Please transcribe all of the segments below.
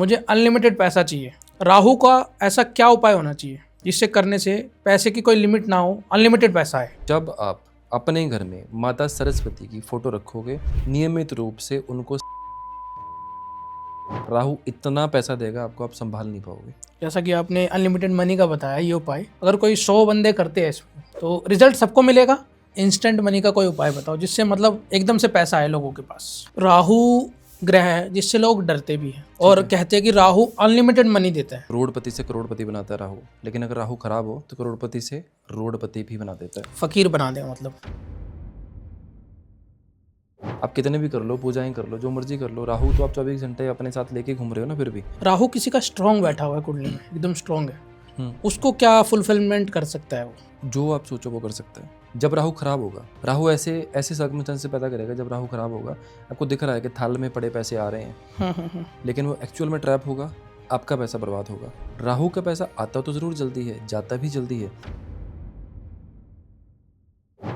मुझे अनलिमिटेड पैसा चाहिए। राहु का ऐसा क्या उपाय होना चाहिए जिससे करने से पैसे की कोई लिमिट ना हो, अनलिमिटेड पैसा है? जब आप अपने घर में माता सरस्वती की फोटो रखोगे, नियमित रूप से उनको राहु इतना पैसा देगा आपको, आप संभाल नहीं पाओगे। जैसा कि आपने अनलिमिटेड मनी का बताया ये उपाय, अगर कोई 100 बंदे करते हैं इसमें तो रिजल्ट सबको मिलेगा? इंस्टेंट मनी का कोई उपाय बताओ जिससे मतलब एकदम से पैसा आए लोगों के पास। राहु ग्रह है जिससे लोग डरते भी हैं और कहते हैं कि राहु अनलिमिटेड मनी देता है। करोड़पति से करोड़पति बनाता है राहु, लेकिन अगर राहु खराब हो तो करोड़पति से रोडपति भी बना देता है। फकीर बना दे मतलब। आप कितने भी कर लो, पूजाएं कर लो, जो मर्जी कर लो, राहु तो आप 24 घंटे अपने साथ लेके घूम रहे हो ना। फिर भी राहु किसी का स्ट्रांग बैठा हुआ है कुंडली में, एकदम स्ट्रांग है, हम्म, उसको क्या फुलफिलमेंट कर सकता है वो? जो आप सोचो वो कर सकता है। जब राहु खराब होगा, राहु ऐसे ऐसे सर्कमस्टेंस से पैदा करेगा। जब राहु खराब होगा, आपको दिख रहा है कि थाल में पड़े पैसे आ रहे हैं, लेकिन वो एक्चुअल में ट्रैप होगा, आपका पैसा बर्बाद होगा। राहु का पैसा आता तो जरूर जल्दी है, जाता भी जल्दी है।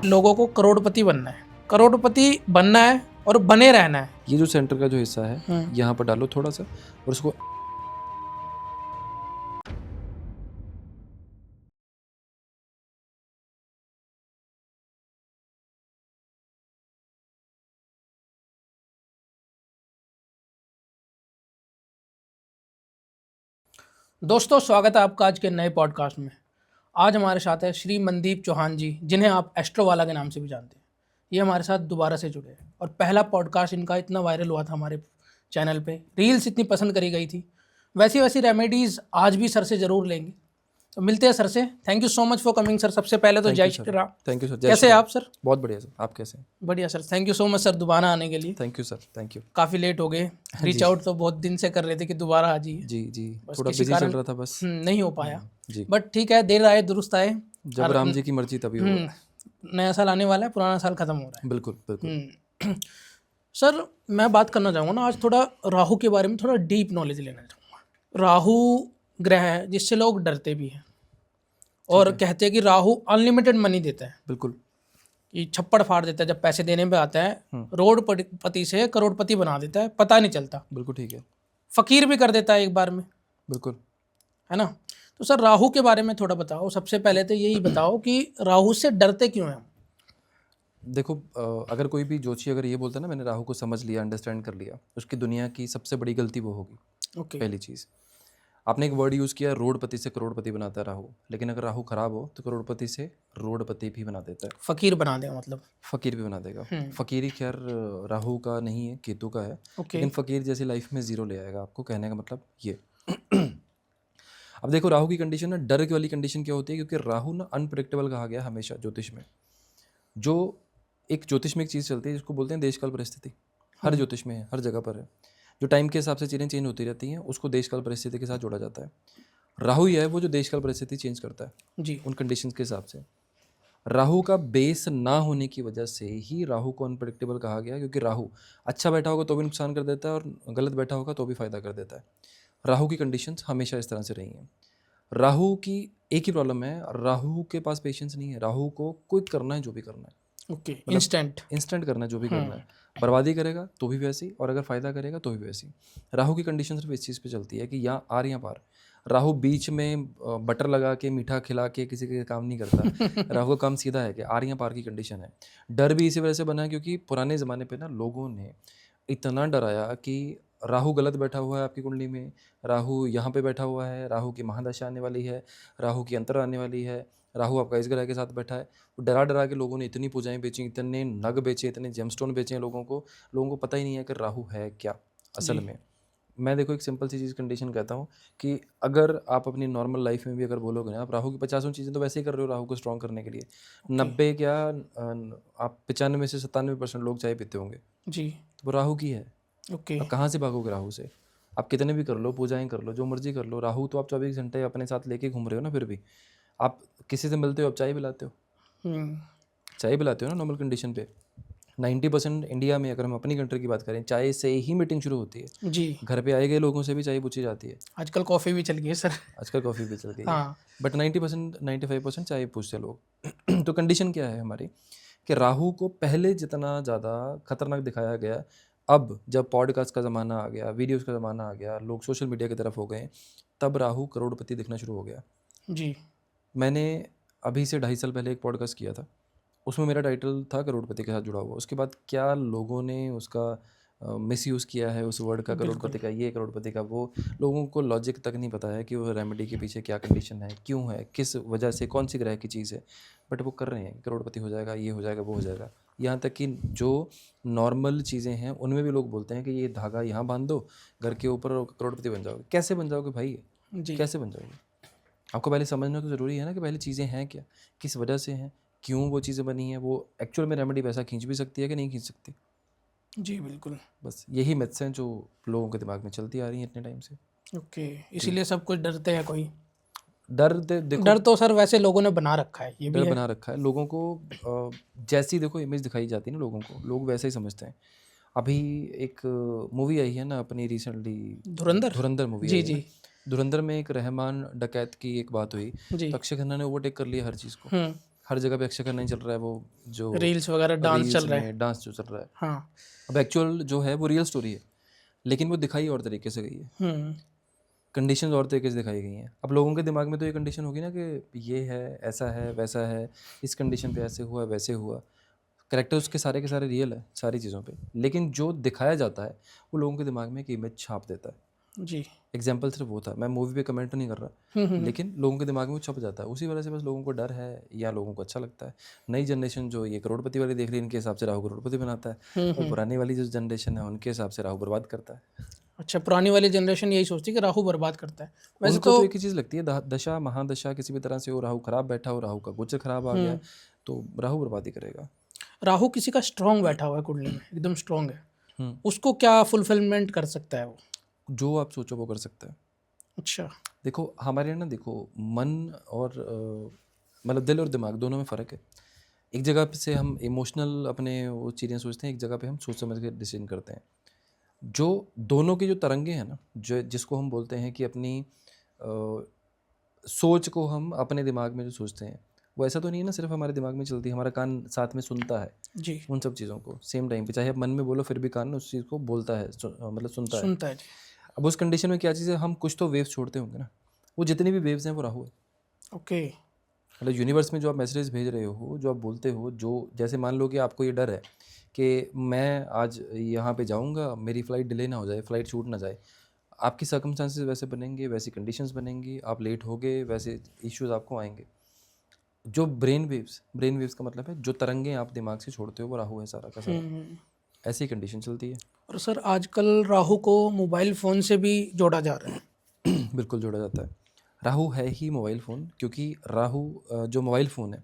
लोगों को करोड़पति बनना है, करोड़पति बनना है और बने रहना है। ये जो सेंटर का जो हिस्सा है, यहाँ पर डालो थोड़ा सा और उसको दोस्तों, स्वागत है आपका आज के नए पॉडकास्ट में। आज हमारे साथ है श्री मनदीप चौहान जी, जिन्हें आप एस्ट्रो वाला के नाम से भी जानते हैं। ये हमारे साथ दोबारा से जुड़े हैं और पहला पॉडकास्ट इनका इतना वायरल हुआ था हमारे चैनल पे, रील्स इतनी पसंद करी गई थी। वैसी वैसी रेमेडीज़ आज भी सर से ज़रूर लेंगे। तो मिलते हैं सर से। Thank you so much for coming sir. सबसे पहले तो जय Shri Ram. Thank you sir. कैसे हैं आप सर? बहुत बढ़िया सर, आप कैसे हैं? बढ़िया sir, thank you so much sir दोबारा आने के लिए। Thank you sir, thank you. काफ़ी लेट हो गए, रीच आउट तो बहुत दिन से कर रहे थे कि दोबारा आ जाइए। जी जी, बस थोड़ा किसी बिजी चल कारण रहा था बस। नहीं हो पाया, जी, बट ठीक है, देर आए दुरुस्त आए। जब राम जी की मर्जी तभी होगा। नया साल आने वाला है, पुराना साल खत्म हो रहा बिल्कुल बिल्कुल। है। सर, मैं बात करना चाहूँगा ना आज थोड़ा राहु के बारे में, थोड़ा डीप नॉलेज लेना चाहूँगा। राहु ग्रह है जिससे लोग डरते भी हैं और कहते हैं कि राहु अनलिमिटेड मनी देता है, बिल्कुल। कि छप्पड़ फाड़ देता है। जब पैसे देने पे आता है, रोडपति से करोड़पति बना देता है, पता नहीं चलता। बिल्कुल ठीक है। फकीर भी कर देता है एक बार में, बिल्कुल। है ना? तो सर राहु के बारे में थोड़ा बताओ। सबसे पहले तो यही बताओ कि राहु से डरते क्यों हैं हम? देखो, अगर कोई भी जोशी अगर ये बोलता है ना मैंने राहु को समझ लिया, अंडरस्टैंड कर लिया, उसकी दुनिया की सबसे बड़ी गलती वो होगी। ओके। पहली चीज़, आपने एक वर्ड यूज़ किया, रोडपति से करोड़पति बनाता है राहु, लेकिन अगर राहु खराब हो तो करोड़पति से रोडपति भी बना देता है। फकीर बना देगा मतलब। फकीर भी बना देगा। फकीरी खैर राहु का नहीं है, केतु का है। ओके। लेकिन फकीर जैसी लाइफ में जीरो ले आएगा आपको, कहने का मतलब ये। अब देखो, राहु की कंडीशन ना, डर की वाली कंडीशन क्या होती है, क्योंकि राहु ना अनप्रेडिक्टेबल कहा गया हमेशा ज्योतिष में। जो एक ज्योतिष में एक चीज़ चलती है जिसको बोलते हैं देशकाल परिस्थिति, हर ज्योतिष में है, हर जगह पर है। जो टाइम के हिसाब से चीज़ें चेंज होती रहती हैं, उसको देशकाल परिस्थिति के साथ जोड़ा जाता है। राहु ही है वो जो देशकाल परिस्थिति चेंज करता है जी। उन कंडीशंस के हिसाब से। राहु का बेस ना होने की वजह से ही राहु को अनप्रेडिक्टेबल कहा गया, क्योंकि राहु अच्छा बैठा होगा तो भी नुकसान कर देता है और गलत बैठा होगा तो भी फायदा कर देता है। राहु की कंडीशंस हमेशा इस तरह से रही हैं। राहु की एक ही प्रॉब्लम है, राहु के पास पेशेंस नहीं है। राहु को क्विक करना है जो भी करना है, ओके, इंस्टेंट इंस्टेंट करना है जो भी करना है। बर्बादी करेगा तो भी वैसी, और अगर फायदा करेगा तो भी वैसी। राहु की कंडीशन सिर्फ इस चीज़ पे चलती है कि यहाँ आर या पार। राहु बीच में बटर लगा के मीठा खिला के किसी के काम नहीं करता। राहु का काम सीधा है कि आर या पार की कंडीशन है। डर भी इसी वजह से बना है क्योंकि पुराने ज़माने पे ना लोगों ने इतना डराया कि राहु गलत बैठा हुआ है आपकी कुंडली में, राहु यहाँ पे बैठा हुआ है, राहु की महादशा आने वाली है, राहु की अंतर आने वाली है, राहु आपका इस ग्रह के साथ बैठा है। वो डरा डरा के लोगों ने इतनी पूजाएं बेची, इतने नग बेचे, इतने जेमस्टोन बेचे हैं लोगों को पता ही नहीं है कि राहु है क्या असल में। मैं देखो एक सिंपल सी चीज़ कंडीशन कहता हूँ कि अगर आप अपनी नॉर्मल लाइफ में भी अगर बोलोगे ना, आप राहु की 50 चीज़ें तो वैसे ही कर रहे हो राहु को स्ट्रॉन्ग करने के लिए। 90 क्या आप 95 से 97% लोग चाय पीते होंगे जी। तो वो राहु की है। ओके। अब कहाँ से भागोगे राहु से? आप कितने भी कर लो, पूजाएं कर लो, जो मर्जी कर लो, राहु तो आप 24 घंटे अपने साथ लेके घूम रहे हो ना। फिर भी आप किसी से मिलते हो, आप चाय पिलाते हो, चाय पिलाते हो ना नॉर्मल कंडीशन पे। 90% इंडिया में, अगर हम अपनी कंट्री की बात करें, चाय से ही मीटिंग शुरू होती है। जी। घर पे आए गए लोगों से भी चाय पूछी जाती है। आजकल कॉफ़ी भी चल गई है सर। आजकल कॉफ़ी भी चल गई है, हाँ। बट 90% 95% चाय पूछते हैं लोग। तो कंडीशन क्या है हमारी कि राहु को पहले जितना ज़्यादा खतरनाक दिखाया गया, अब जब पॉडकास्ट का ज़माना आ गया, वीडियोस का ज़माना आ गया, लोग सोशल मीडिया की तरफ हो गए, तब राहु करोड़पति दिखना शुरू हो गया। जी। मैंने अभी से 2.5 साल पहले एक पॉडकास्ट किया था, उसमें मेरा टाइटल था करोड़पति के साथ जुड़ा हुआ। उसके बाद क्या लोगों ने उसका मिसयूज़ किया है उस वर्ड का, बिल्कुल। करोड़पति का ये, करोड़पति का वो। लोगों को लॉजिक तक नहीं पता है कि वो रेमेडी के पीछे क्या कंडीशन है, क्यों है, किस वजह से, कौन सी ग्रह की चीज़ है, बट वो कर रहे हैं, करोड़पति हो जाएगा, ये हो जाएगा, वो हो जाएगा। यहाँ तक कि जो नॉर्मल चीज़ें हैं उनमें भी लोग बोलते हैं कि ये धागा यहाँ बांध दो घर के ऊपर और करोड़पति बन जाओगे। कैसे बन जाओगे भाई? जी। कैसे बन जाओगे? आपको पहले समझना तो ज़रूरी है ना कि पहले चीज़ें हैं क्या, किस वजह से हैं, क्यों वो चीज़ें बनी हैं, वो एक्चुअल में रेमेडी पैसा खींच भी सकती है कि नहीं खींच सकती। जी, बिल्कुल। बस यही मिथ्स हैं जो लोगों के दिमाग में चलती आ रही हैं इतने टाइम से। ओके, इसीलिए सब कुछ डरते हैं कोई। देखो, डर तो सर वैसे लोगों ने बना रखा है, ये भी डर है। बना रखा है लोगों को। जैसी देखो इमेज दिखाई जाती है ना लोगों को, लोग वैसे ही समझते हैं। अभी एक मूवी आई है ना अपनी रिसेंटली, धुरंधर? धुरंधर मूवी जी, आई है ना। जी। धुरंधर में एक रहमान डकैत की एक बात हुई, जी। तो अक्षय खन्ना ने ओवरटेक कर लिया हर चीज़ को। हुँ। हर जगह पे अक्षय खन्ना ही चल रहा है, वो जो रील्स वगैरह डांस रील्स चल रहा है। में डांस जो चल रहा है। हाँ। अब एक्चुअल जो है वो रियल स्टोरी है, लेकिन वो दिखाई और तरीके से गई है, हुँ। कंडीशंस और तरीके से दिखाई गई हैं। अब लोगों के दिमाग में तो ये कंडीशन होगी ना कि ये है, ऐसा है, वैसा है, इस कंडीशन पे ऐसे हुआ, वैसे हुआ। कैरेक्टर उसके सारे के सारे रियल है सारी चीज़ों पे, लेकिन जो दिखाया जाता है वो लोगों के दिमाग में एक इमेज छाप देता है। जी। एग्जाम्पल सिर्फ वो था, मैं मूवी पे कमेंट तो नहीं कर रहा, हुँ, हुँ, हुँ। लेकिन लोगों के दिमाग में वो छप जाता है। उसी वजह से बस लोगों को डर है या लोगों को अच्छा लगता है। नई जनरेशन जो ये करोड़पति वाली देख रही है, इनके हिसाब से राहु करोड़पति बनाता है, हुँ, और हुँ। पुरानी वाली जो जनरेशन है उनके हिसाब से राहु बर्बाद करता है। अच्छा, पुरानी वाली जनरेशन यही सोचती है कि राहु बर्बाद करता है। वैसे उनको तो तो एक ही चीज़ लगती है, दशा महादशा किसी भी तरह से हो, राहु खराब बैठा हो, राहु का गोचर खराब आ गया, तो राहु बर्बादी करेगा। राहु किसी का स्ट्रॉन्ग बैठा हुआ है कुंडली में, एकदम स्ट्रॉन्ग है। हम्म, उसको क्या फुलफिलमेंट कर सकता है वो? जो आप सोचो वो कर सकता है। अच्छा। देखो हमारे यहाँ ना, देखो मन और मतलब दिल और दिमाग दोनों में फ़र्क है। एक जगह पे से हम इमोशनल अपने वो चीज़ें सोचते हैं, एक जगह पे हम सोच समझ के डिसीजन करते हैं। जो दोनों की जो तरंगे हैं ना, जो जिसको हम बोलते हैं कि अपनी सोच को हम अपने दिमाग में जो सोचते हैं, वो ऐसा तो नहीं है ना सिर्फ हमारे दिमाग में चलती है, हमारा कान साथ में सुनता है जी। उन सब चीज़ों को सेम टाइम पे। चाहे आप मन में बोलो फिर भी कान उस चीज़ को बोलता है, मतलब सुनता है। सुनता है जी। अब उस कंडीशन में क्या चीज़ है, हम कुछ तो वेव्स छोड़ते होंगे ना, वो जितनी भी वेव्स हैं वो राहु है। ओके। मतलब यूनिवर्स में जो आप मैसेज भेज रहे हो, जो आप बोलते हो, जो जैसे मान लो कि आपको ये डर है कि मैं आज यहाँ पे जाऊँगा, मेरी फ़्लाइट डिले ना हो जाए, फ़्लाइट छूट ना जाए। आपकी सर्कमस्टांसेस वैसे बनेंगे, वैसी कंडीशंस बनेंगी, आप लेट होगे, वैसे इश्यूज़ आपको आएँगे। जो ब्रेन वेव्स का मतलब है जो तरंगें आप दिमाग से छोड़ते हो, वो राहु है सारा का सारा। हम्म। ऐसी ही कंडीशन चलती है। और सर आजकल राहु को मोबाइल फ़ोन से भी जोड़ा जा रहा है। बिल्कुल जोड़ा जाता है। राहु है ही मोबाइल फ़ोन, क्योंकि राहु जो मोबाइल फ़ोन है,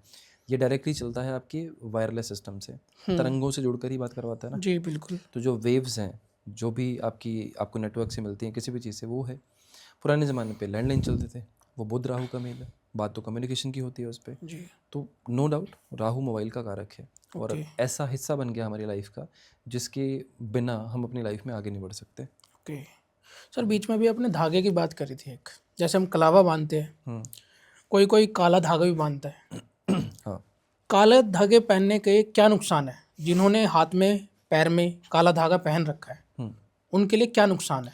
ये डायरेक्टली चलता है आपके वायरलेस सिस्टम से, तरंगों से जुड़कर ही बात करवाता है ना। जी, बिल्कुल। तो जो वेव्स हैं, जो भी आपको नेटवर्क से मिलती हैं किसी भी चीज़ से, वो है। पुराने ज़माने पे लैंडलाइन चलते थे, वो बुध राहु का मेल है, बात तो कम्युनिकेशन की होती है उस पे। जी। तो नो डाउट राहु मोबाइल का कारक है, और ओके। ऐसा हिस्सा बन गया हमारी लाइफ का जिसके बिना हम अपनी लाइफ में आगे नहीं बढ़ सकते। ओके। सर बीच में भी आपने धागे की बात करी थी एक, जैसे हम कलावा बांधते हैं, कोई कोई काला धागा भी बांधता है। हाँ, काले धागे पहनने के क्या नुकसान है? जिन्होंने हाथ में पैर में काला धागा पहन रखा है, उनके लिए क्या नुकसान है?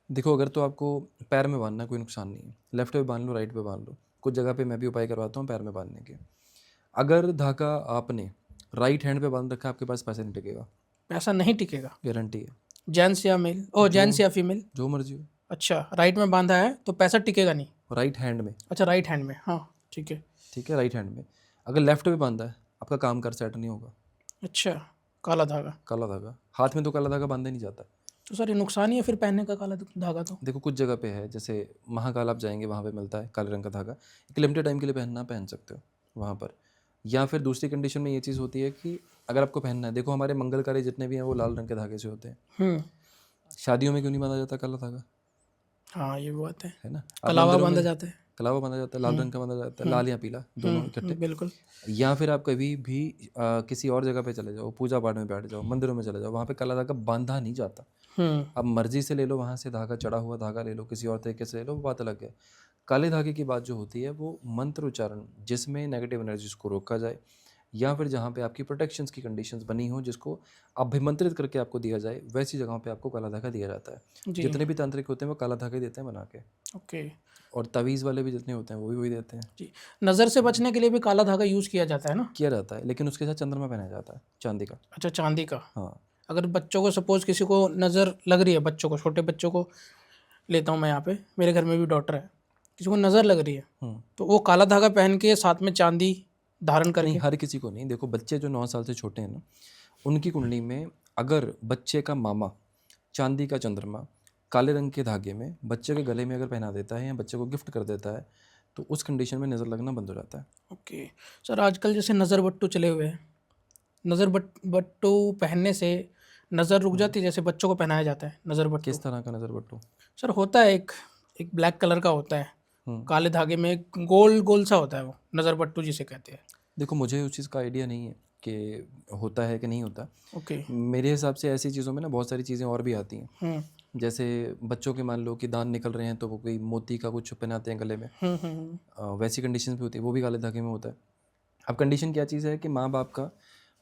देखो अगर तो आपको पैर में बांधना कोई नुकसान नहीं है, लेफ्ट पे बांध लो, राइट पे बांध लो। कुछ जगह पे मैं भी उपाय करवाता हूँ पैर में बांधने के। अगर धागा आपने राइट हैंड पे बांध रखा है, आपके पास पैसे नहीं टिकेगा, पैसा नहीं टिकेगा? गारंटी है। जेंट्स या मेल, ओ जेंट्स या फीमेल? जो मर्जी हो, अच्छा, राइट में बांधा है तो पैसा टिकेगा नहीं? राइट हैंड में। अच्छा, राइट हैंड में, हाँ ठीक है। ठीक है, राइट हैंड में। अगर लेफ्ट पे बांधा है, आपका काम कर सेट नहीं होगा। अच्छा, काला धागा। काला धागा हाथ में तो काला धागा बांधा ही नहीं जाता। तो सर ये नुकसान ही है फिर पहनने का काला धागा तो? देखो कुछ जगह पे है, जैसे महाकाल आप जाएंगे वहाँ पे मिलता है काले रंग का धागा, एक लिमिटेड टाइम के लिए पहन सकते हो वहाँ पर। या फिर दूसरी कंडीशन में ये चीज़ होती है कि अगर आपको पहनना है, देखो हमारे मंगल कार्य जितने भी हैं वो लाल रंग के धागे से होते हैं। शादियों में क्यों नहीं बांधा जाता काला धागा? हाँ ये भी बात है ना, आप कलावा मंदिरों बांधा में जाता है। कलावा बांधा जाता है, लाल रंग का बांधा जाता है, लाल या पीला दोनों इकट्ठे। बिल्कुल। या फिर आप कभी भी किसी और जगह पे चले जाओ, पूजा पाठ में बैठ जाओ, मंदिरों में चले जाओ, वहाँ पे काला धागा बांधा नहीं जाता। आप मर्जी से ले लो, वहाँ से धागा चढ़ा हुआ धागा ले लो, किसी और तरीके से ले लो, वो बात अलग है। काले धागे की बात जो होती है वो मंत्र उच्चारण, जिसमें नेगेटिव एनर्जीज को रोका जाए या फिर जहाँ पे आपकी प्रोटेक्शंस की कंडीशंस बनी हो जिसको अभिमंत्रित करके आपको दिया जाए, वैसी जगहों पे आपको काला धागा दिया जाता है। जी। जितने भी तांत्रिक होते हैं वो काला धागा देते हैं बना के, ओके। और तवीज़ वाले भी जितने होते हैं वो भी वही देते हैं, जी, नज़र से बचने के लिए भी काला धागा यूज़ किया जाता है ना? किया जाता है। लेकिन उसके साथ चंद्रमा पहनाया जाता है चांदी का। अच्छा, चांदी का। हाँ। अगर बच्चों को सपोज़ किसी को नज़र लग रही है, बच्चों को, छोटे बच्चों को लेता हूँ मैं यहाँ पे, मेरे घर में भी डॉटर है, किसी को नज़र लग रही है तो वो काला धागा पहन के साथ में चांदी धारण नहीं, करके। हर किसी को नहीं। देखो बच्चे जो 9 साल से छोटे हैं ना, उनकी कुंडली में अगर बच्चे का मामा चांदी का चंद्रमा काले रंग के धागे में बच्चे के गले में अगर पहना देता है या बच्चे को गिफ्ट कर देता है, तो उस कंडीशन में नज़र लगना बंद हो जाता है। ओके सर, आजकल जैसे नज़र बट्टू चले हुए हैं, नज़र बट्टू पहनने से नज़र रुक जाती है, जैसे बच्चों को पहनाया जाता है नज़र बट्टू। किस तरह का नज़र बट्टू? सर होता है एक एक ब्लैक कलर का होता है, हम्म। काले धागे में एक गोल गोल सा होता है, वो नज़र बट्टू जिसे कहते हैं। देखो मुझे उस चीज़ का आइडिया नहीं है कि होता है कि नहीं होता। ओके। मेरे हिसाब से ऐसी चीज़ों में ना बहुत सारी चीज़ें और भी आती हैं। हम्म जैसे बच्चों के मान लो कि दांत निकल रहे हैं तो वो कोई मोती का कुछ पहनाते हैं गले में, वैसी कंडीशन भी होती है, वो भी काले धागे में होता है। अब कंडीशन क्या चीज़ है कि माँ बाप का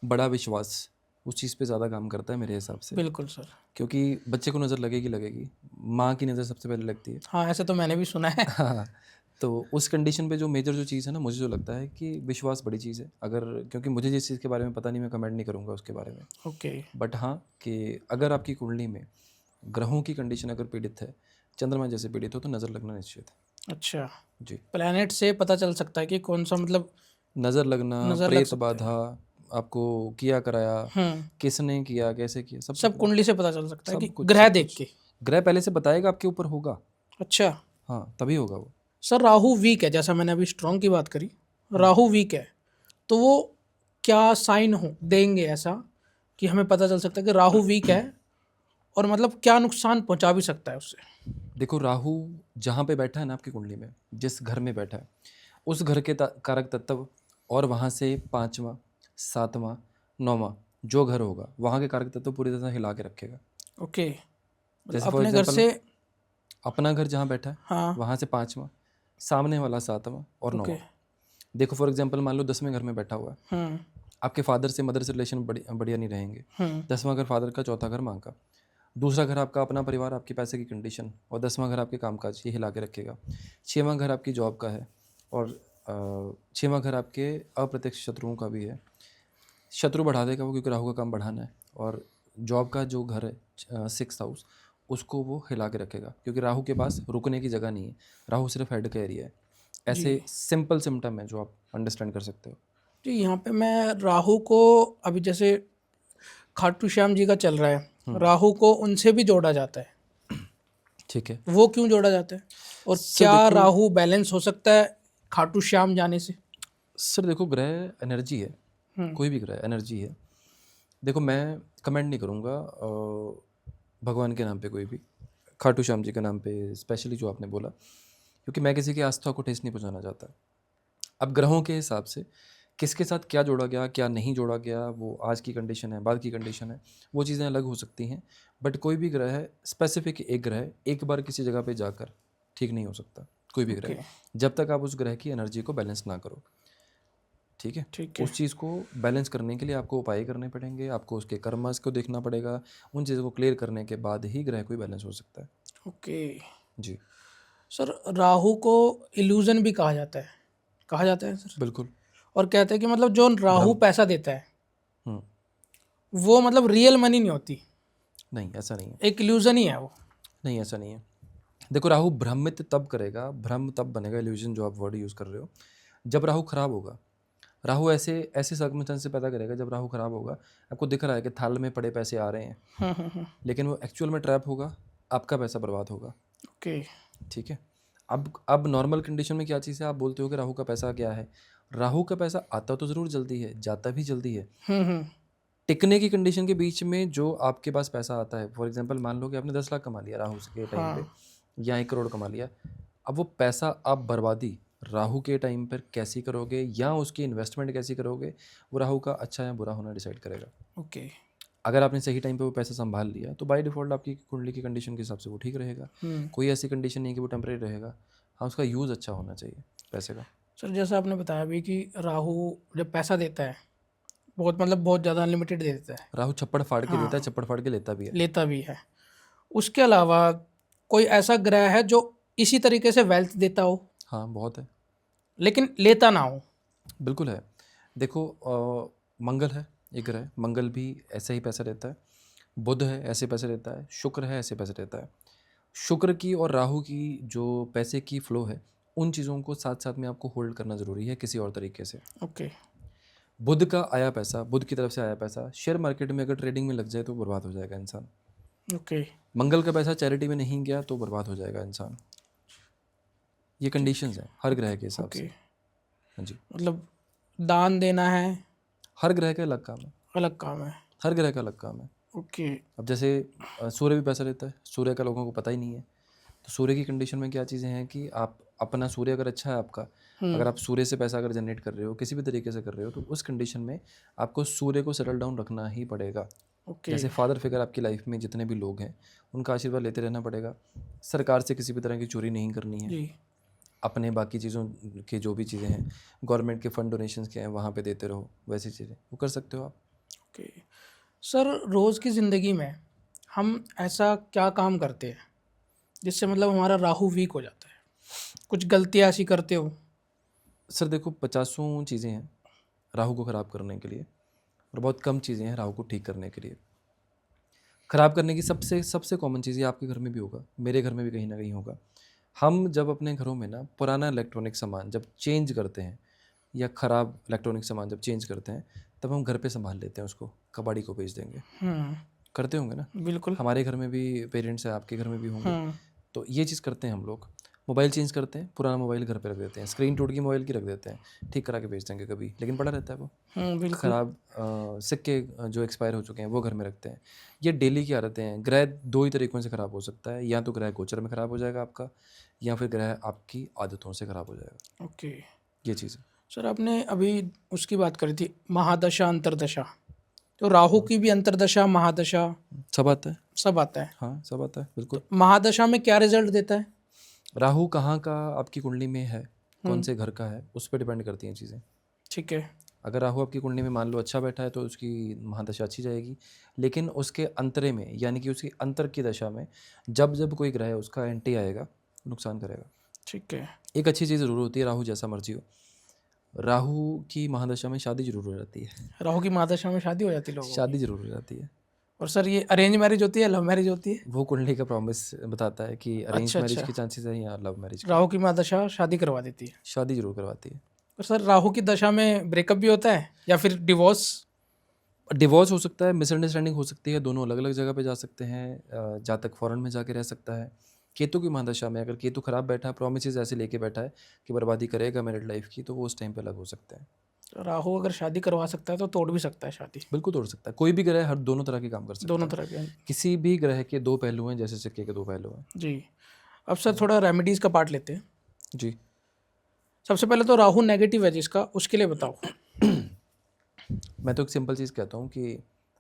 बड़ा विश्वास उस चीज़ पे ज़्यादा काम करता है मेरे हिसाब से, बिल्कुल सर। क्योंकि बच्चे को नज़र लगेगी, माँ की नज़र सबसे पहले लगती है। हाँ, ऐसे तो मैंने भी सुना है। हाँ, तो उस कंडीशन पे जो मेजर जो चीज़ है ना, मुझे जो लगता है कि विश्वास बड़ी चीज़ है। अगर क्योंकि मुझे जिस चीज़ के बारे में पता नहीं, मैं कमेंट नहीं करूँगा उसके बारे में। ओके। बट हाँ, कि अगर आपकी कुंडली में ग्रहों की कंडीशन अगर पीड़ित है, चंद्रमा जैसे पीड़ित हो, तो नज़र लगना निश्चित है। अच्छा, जी। प्लैनेट से पता चल सकता है कि कौन सा, मतलब नज़र लगना, नज़र लग प्रेत सकता है। बाधा, आपको किया कराया, हम्म किसने किया, कैसे किया, सब सब कुंडली से पता चल सकता है कि सब कुछ, ग्रह सब देख कुछ। के। ग्रह पहले से बताएगा आपके ऊपर होगा। अच्छा हाँ, तभी होगा वो। सर, राहु वीक है, जैसा मैंने अभी स्ट्रॉन्ग की बात करी, राहु वीक है तो वो क्या साइन हो देंगे ऐसा कि हमें पता चल सकता है कि राहु वीक है, और मतलब क्या नुकसान पहुंचा भी सकता है उससे? देखो राहु जहाँ पे बैठा है ना आपकी कुंडली में, जिस घर में बैठा है, उस घर के कारक तत्व और वहाँ से 5वां 7वां 9वां जो घर होगा, वहाँ के कारक तत्व पूरी तरह हिला के रखेगा। ओके, मतलब जैसे फॉर अपने घर एग्जांपल से। अपना घर जहाँ बैठा है, हाँ। वहाँ से 5वां, सामने वाला 7वां और ओके। 9वां। देखो फॉर एग्जांपल मान लो 10वें घर में बैठा हुआ है, हम्म आपके फादर से मदर से रिलेशन बढ़िया नहीं रहेंगे। 10वां घर फादर का, चौथा घर माँ का, दूसरा घर आपका अपना परिवार, आपके पैसे की कंडीशन, और 10वां घर आपके कामकाज, ये हिला के रखेगा। 6वां घर आपकी जॉब का है, और 6वां घर आपके अप्रत्यक्ष शत्रुओं का भी है। शत्रु बढ़ा देगा वो, क्योंकि राहु का काम बढ़ाना है। और जॉब का जो घर है 6th हाउस, उसको वो हिला के रखेगा, क्योंकि राहु के पास रुकने की जगह नहीं है। राहु सिर्फ हेड का एरिया है। ऐसे सिंपल सिम्टम है जो आप अंडरस्टैंड कर सकते हो। जी, यहाँ पे मैं राहु को, अभी जैसे खाटू श्याम जी का चल रहा है, राहु को उनसे भी जोड़ा जाता है, ठीक है वो क्यों जोड़ा जाता है? और सर। क्या देखो राहु बैलेंस हो सकता है खाटू श्याम जाने से? सर, देखो ग्रह एनर्जी है, कोई भी ग्रह एनर्जी है। देखो मैं कमेंट नहीं करूँगा भगवान के नाम पे, कोई भी खाटू श्याम जी के नाम पे स्पेशली जो आपने बोला, क्योंकि मैं किसी की आस्था को ठेस नहीं पहुँचाना चाहता। अब ग्रहों के हिसाब से किसके साथ क्या जोड़ा गया, क्या नहीं जोड़ा गया, वो आज की कंडीशन है, बाद की कंडीशन है, वो चीज़ें अलग हो सकती हैं। बट कोई भी ग्रह है, स्पेसिफिक एक ग्रह एक बार किसी जगह पे जाकर ठीक नहीं हो सकता, कोई भी ग्रह, जब तक आप उस ग्रह की एनर्जी को बैलेंस ना करो। ठीक है, ठीक है। उस चीज़ को बैलेंस करने के लिए आपको उपाय करने पड़ेंगे, आपको उसके कर्मस को देखना पड़ेगा। उन चीज़ों को क्लियर करने के बाद ही ग्रह कोई बैलेंस हो सकता है। ओके जी सर, राहु को इल्यूजन भी कहा जाता है सर, बिल्कुल। और कहते हैं कि मतलब जो राहु पैसा देता है हम्म, वो मतलब रियल मनी नहीं होती, नहीं ऐसा नहीं है। एक इल्यूजन ही है वो। नहीं ऐसा नहीं है। देखो राहु भ्रमित तब करेगा, भ्रम तब बनेगा, इल्यूजन जो आप वर्ड यूज़ कर रहे हो, जब राहु खराब होगा। राहु ऐसे ऐसे सर्कमस्टेंस से पैदा करेगा जब राहु खराब होगा। आपको दिख रहा है कि थाल में पड़े पैसे आ रहे हैं, लेकिन वो एक्चुअल में ट्रैप होगा, आपका पैसा बर्बाद होगा। ओके। ठीक है। अब नॉर्मल कंडीशन में क्या चीज़ है, आप बोलते हो कि राहु का पैसा क्या है। राहु का पैसा आता तो ज़रूर जल्दी है, जाता भी जल्दी है। टिकने की कंडीशन के बीच में जो आपके पास पैसा आता है, फॉर एग्जांपल मान लो कि आपने 10 लाख कमा लिया राहु के टाइम पे, या 1 करोड़ कमा लिया। अब वो पैसा आप बर्बादी राहु के टाइम पर कैसी करोगे, या उसकी इन्वेस्टमेंट कैसी करोगे, वो राहु का अच्छा या बुरा होना डिसाइड करेगा। ओके। अगर आपने सही टाइम पे वो पैसा संभाल लिया तो बाय डिफ़ॉल्ट आपकी कुंडली की कंडीशन के हिसाब से वो ठीक रहेगा। कोई ऐसी कंडीशन नहीं कि वो टेम्परेरी रहेगा। हाँ, उसका यूज़ अच्छा होना चाहिए पैसे का। सर, जैसा आपने बताया अभी कि राहु जब पैसा देता है बहुत मतलब बहुत ज़्यादा अनलिमिटेड दे देता है, राहु छप्पड़ फाड़ के देता है, छप्पड़ फाड़ के लेता भी है। लेता भी है। उसके अलावा कोई ऐसा ग्रह है जो इसी तरीके से वेल्थ देता हो हाँ, बहुत है, लेकिन लेता ना हो? बिल्कुल है। देखो मंगल है एक ग्रह, मंगल भी ऐसे ही पैसा देता है। बुध है ऐसे पैसे देता है। शुक्र है ऐसे पैसे देता है। शुक्र की और राहु की जो पैसे की फ्लो है, उन चीज़ों को साथ साथ में आपको होल्ड करना ज़रूरी है किसी और तरीके से। ओके। बुध का आया पैसा, बुध की तरफ से आया पैसा शेयर मार्केट में अगर ट्रेडिंग में लग जाए तो बर्बाद हो जाएगा इंसान। ओके। मंगल का पैसा चैरिटी में नहीं गया तो बर्बाद हो जाएगा इंसान। ये कंडीशंस हैं हर ग्रह के हिसाब से। हाँ जी, मतलब दान देना है, हर ग्रह का अलग काम है, अलग काम है। हर ग्रह का अलग काम है। ओके। अब जैसे सूर्य भी पैसा देता है, सूर्य का लोगों को पता ही नहीं है। तो सूर्य की कंडीशन में क्या चीज़ें हैं कि आप अपना सूर्य अगर अच्छा है आपका, अगर आप सूर्य से पैसा अगर जनरेट कर रहे हो किसी भी तरीके से कर रहे हो, तो उस कंडीशन में आपको सूर्य को सेटल डाउन रखना ही पड़ेगा। ओके। जैसे फादर फिगर आपकी लाइफ में जितने भी लोग हैं उनका आशीर्वाद लेते रहना पड़ेगा। सरकार से किसी भी तरह की चोरी नहीं करनी है। जी। अपने बाकी चीज़ों के जो भी चीज़ें हैं, गवर्नमेंट के फंड डोनेशंस के हैं वहाँ पे देते रहो, वैसी चीज़ें वो कर सकते हो आप। ओके सर, रोज़ की ज़िंदगी में हम ऐसा क्या काम करते हैं जिससे मतलब हमारा राहु वीक हो जाता है? कुछ गलतियाँ ऐसी करते हो? सर देखो, पचासों चीज़ें हैं राहु को ख़राब करने के लिए और बहुत कम चीज़ें हैं राहु को ठीक करने के लिए। ख़राब करने की सबसे सबसे कॉमन चीज़, ये आपके घर में भी होगा, मेरे घर में भी कहीं ना कहीं होगा। हम जब अपने घरों में ना पुराना इलेक्ट्रॉनिक सामान जब चेंज करते हैं या ख़राब इलेक्ट्रॉनिक सामान जब चेंज करते हैं, तब हम घर पे संभाल लेते हैं उसको, कबाड़ी को बेच देंगे। करते होंगे ना, बिल्कुल। हमारे घर में भी पेरेंट्स हैं, आपके घर में भी होंगे। हम्म। तो ये चीज़ करते हैं हम लोग। मोबाइल चेंज करते हैं, पुराना मोबाइल घर पे रख देते हैं, स्क्रीन टूट गई मोबाइल की रख देते हैं, ठीक करा के बेच देंगे कभी, लेकिन पड़ा रहता है वो। बिल्कुल। ख़राब सिक्के जो एक्सपायर हो चुके हैं वो घर में रखते हैं। ये डेली की आदतें हैं। ग्रह दो ही तरीक़ों से ख़राब हो सकता है, या तो ग्रह गोचर में ख़राब हो जाएगा आपका, या फिर ग्रह आपकी आदतों से ख़राब हो जाएगा। ओके ये चीज़ है। सर, आपने अभी उसकी बात करी थी, महादशा अंतरदशा, तो राहु की भी अंतरदशा महादशा सब आता है। सब आता है। हाँ, सब आता है, बिल्कुल। महादशा में क्या रिजल्ट देता है? राहु कहाँ का आपकी कुंडली में है, कौन से घर का है, उस पर डिपेंड करती हैं चीज़ें। ठीक है। अगर राहु आपकी कुंडली में मान लो अच्छा बैठा है तो उसकी महादशा अच्छी जाएगी, लेकिन उसके अंतरे में यानी कि उसकी अंतर की दशा में जब जब कोई ग्रह उसका एंटी आएगा नुकसान करेगा। ठीक है। एक अच्छी चीज़ ज़रूर होती है, राहु जैसा मर्जी हो, राहु की महादशा में शादी ज़रूर हो जाती है। राहु की महादशा में शादी हो जाती है लोगों की। शादी ज़रूर हो जाती है। और सर, ये अरेंज मैरिज होती है, लव मैरिज होती है? वो कुंडली का प्रॉमिस बताता है कि अरेंज अच्छा मैरिज अच्छा। के चांसेस है या लव मैरिज के। राहु की महादशा शादी करवा देती है। शादी ज़रूर करवाती है। और सर, राहु की दशा में ब्रेकअप भी होता है या फिर डिवोर्स? डिवोर्स हो सकता है, मिसअंडरस्टैंडिंग हो सकती है, दोनों अलग अलग जगह पे जा सकते हैं, जातक फॉरेन में जाके रह सकता है। केतु की महादशा में अगर केतु खराब बैठा है, प्रोमिसेस ऐसे लेके बैठा है कि बर्बादी करेगा मैरिड लाइफ की, तो वो उस टाइम पे अलग हो सकते हैं। तो राहु अगर शादी करवा सकता है तो तोड़ भी सकता है शादी। बिल्कुल तोड़ सकता है। कोई भी ग्रह हर दोनों तरह के काम कर सकता दोनों है। तरह के। किसी भी ग्रह के दो पहलू हैं, जैसे सिक्के के दो पहलू हैं। जी। अब सर, थोड़ा रेमेडीज़ का पार्ट लेते हैं। जी। सबसे पहले तो राहु नेगेटिव है जिसका, उसके लिए बताओ। मैं तो एक सिंपल चीज़ कहता हूँ कि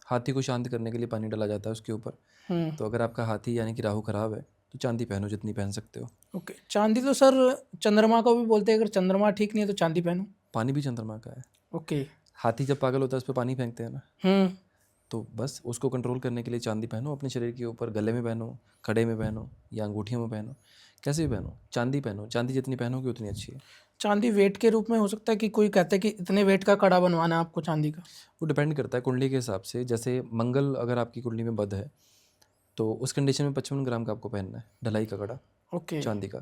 हाथी को शांत करने के लिए पानी डाला जाता है उसके ऊपर। तो अगर आपका हाथी यानी कि राहु खराब है तो चांदी पहनो, जितनी पहन सकते हो। ओके। चांदी तो सर चंद्रमा को भी बोलते हैं, अगर चंद्रमा ठीक नहीं है तो चांदी पहनो। पानी भी चंद्रमा का है। ओके। हाथी जब पागल होता है उस पर पानी फेंकते हैं ना, तो बस उसको कंट्रोल करने के लिए चांदी पहनो अपने शरीर के ऊपर, गले में पहनो, कड़े में पहनो या अंगूठियों में पहनो, कैसे भी पहनो, चांदी पहनो। चांदी जितनी पहनोगे उतनी अच्छी है। चांदी वेट के रूप में हो सकता है कि कोई कहता है कि इतने वेट का कड़ा बनवाना है आपको चांदी का? वो डिपेंड करता है कुंडली के हिसाब से। जैसे मंगल अगर आपकी कुंडली में बद है तो उस कंडीशन में 55 ग्राम का आपको पहनना है, ढलाई का कड़ा ओके। चांदी का।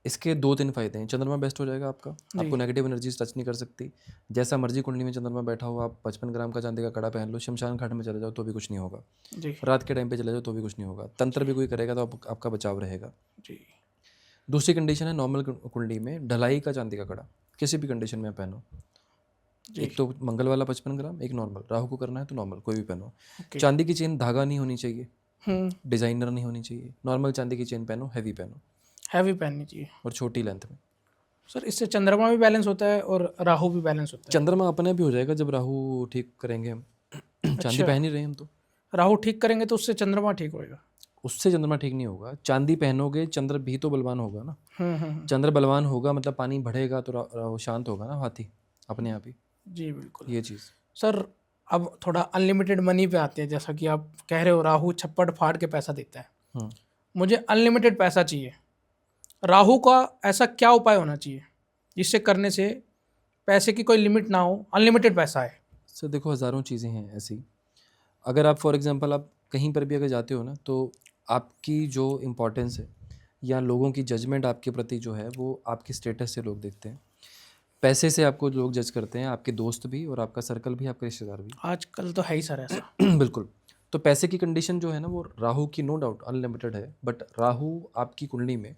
इसके 2-3 फ़ायदे हैं। चंद्रमा बेस्ट हो जाएगा आपका, आपको नेगेटिव एनर्जीज टच नहीं कर सकती। जैसा मर्जी कुंडली में चंद्रमा बैठा हो, आप 55 ग्राम का चांदी का कड़ा पहन लो, शमशान घाट में चले जाओ तो भी कुछ नहीं होगा, जी। रात के टाइम पे चले जाओ तो भी कुछ नहीं होगा, तंत्र भी कोई करेगा तो आपका बचाव रहेगा। जी। दूसरी कंडीशन है नॉर्मल कुंडली में ढलाई का चांदी का कड़ा, किसी भी कंडीशन में पहनो। एक तो मंगल वाला 55 ग्राम, एक नॉर्मल। राहु को करना है तो नॉर्मल कोई भी पहनो। चांदी की चेन धागा नहीं होनी चाहिए, डिज़ाइनर नहीं होनी चाहिए। नॉर्मल चांदी की चेन पहनो, हैवी पहनो, हैवी पहननी चाहिए और छोटी लेंथ में। सर। इससे चंद्रमा भी बैलेंस होता है और राहु भी बैलेंस होता है? चंद्रमा अपने भी हो जाएगा जब राहु ठीक करेंगे हम। चांदी पहन ही रहे हैं हम तो। राहु ठीक करेंगे तो उससे चंद्रमा ठीक होएगा? उससे चंद्रमा ठीक नहीं होगा। चांदी पहनोगे, चंद्र भी तो बलवान होगा ना। चंद्र बलवान होगा मतलब पानी बढ़ेगा तो राहु शांत होगा ना, हाथी अपने आप ही। जी बिल्कुल। ये चीज़। सर अब थोड़ा अनलिमिटेड मनी पे आते हैं, जैसा कि आप कह रहे हो राहु छप्पड़ फाड़ के पैसा देता है। हम्म, मुझे अनलिमिटेड पैसा चाहिए, राहु का ऐसा क्या उपाय होना चाहिए जिससे करने से पैसे की कोई लिमिट ना हो, अनलिमिटेड पैसा है? सर देखो हज़ारों चीज़ें हैं ऐसी। अगर आप फॉर एग्जांपल आप कहीं पर भी अगर जाते हो ना, तो आपकी जो इम्पोर्टेंस है या लोगों की जजमेंट आपके प्रति जो है वो आपके स्टेटस से लोग देखते हैं। पैसे से आपको लोग जज करते हैं, आपके दोस्त भी और आपका सर्कल भी, आपके रिश्तेदार भी। आजकल तो है ही सर ऐसा। बिल्कुल। तो पैसे की कंडीशन जो है ना वो राहु की नो डाउट अनलिमिटेड है, बट राहु आपकी कुंडली में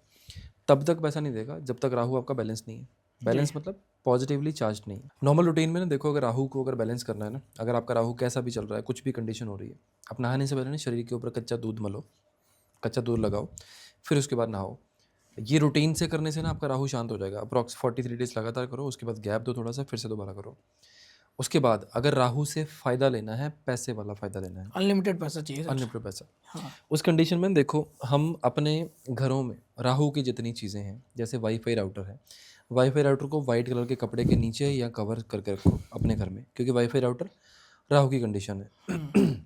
तब तक पैसा नहीं देगा जब तक राहु आपका बैलेंस नहीं है। बैलेंस मतलब पॉजिटिवली चार्ज नहीं है। नॉर्मल रूटीन में ना देखो, अगर राहु को अगर बैलेंस करना है ना, अगर आपका राहु कैसा भी चल रहा है, कुछ भी कंडीशन हो रही है, आप नहाने से पहले ना शरीर के ऊपर कच्चा दूध मलो, कच्चा दूध लगाओ, फिर उसके बाद नहाओ। ये रूटीन से करने से ना आपका राहु शांत हो जाएगा। अप्रॉक्स 43 डेज लगातार करो, उसके बाद गैप दो थोड़ा सा, फिर से दोबारा करो। उसके बाद अगर राहु से फ़ायदा लेना है, पैसे वाला फ़ायदा लेना है, अनलिमिटेड पैसा चाहिए सर। अनलिमिटेड पैसा, हाँ। उस कंडीशन में देखो, हम अपने घरों में राहु की जितनी चीज़ें हैं, जैसे वाईफाई राउटर है, वाईफाई राउटर को वाइट कलर के कपड़े के नीचे या कवर करके रखो अपने घर में, क्योंकि वाईफाई राउटर राहु की कंडीशन है।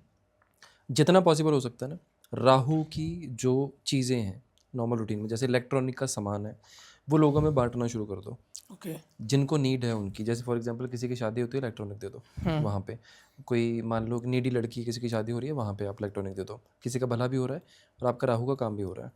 जितना पॉसिबल हो सकता है ना, राहु की जो चीज़ें हैं नॉर्मल रूटीन में, जैसे इलेक्ट्रॉनिक का सामान है, वो लोगों में बांटना शुरू कर दो। ओके। जिनको नीड है उनकी, जैसे फॉर एग्जांपल किसी की शादी होती है, इलेक्ट्रॉनिक दे दो वहाँ पे। कोई मान लो नीडी लड़की किसी की शादी हो रही है, वहाँ पे आप इलेक्ट्रॉनिक दे दो। किसी का भला भी हो रहा है और आपका राहु का काम भी हो रहा है।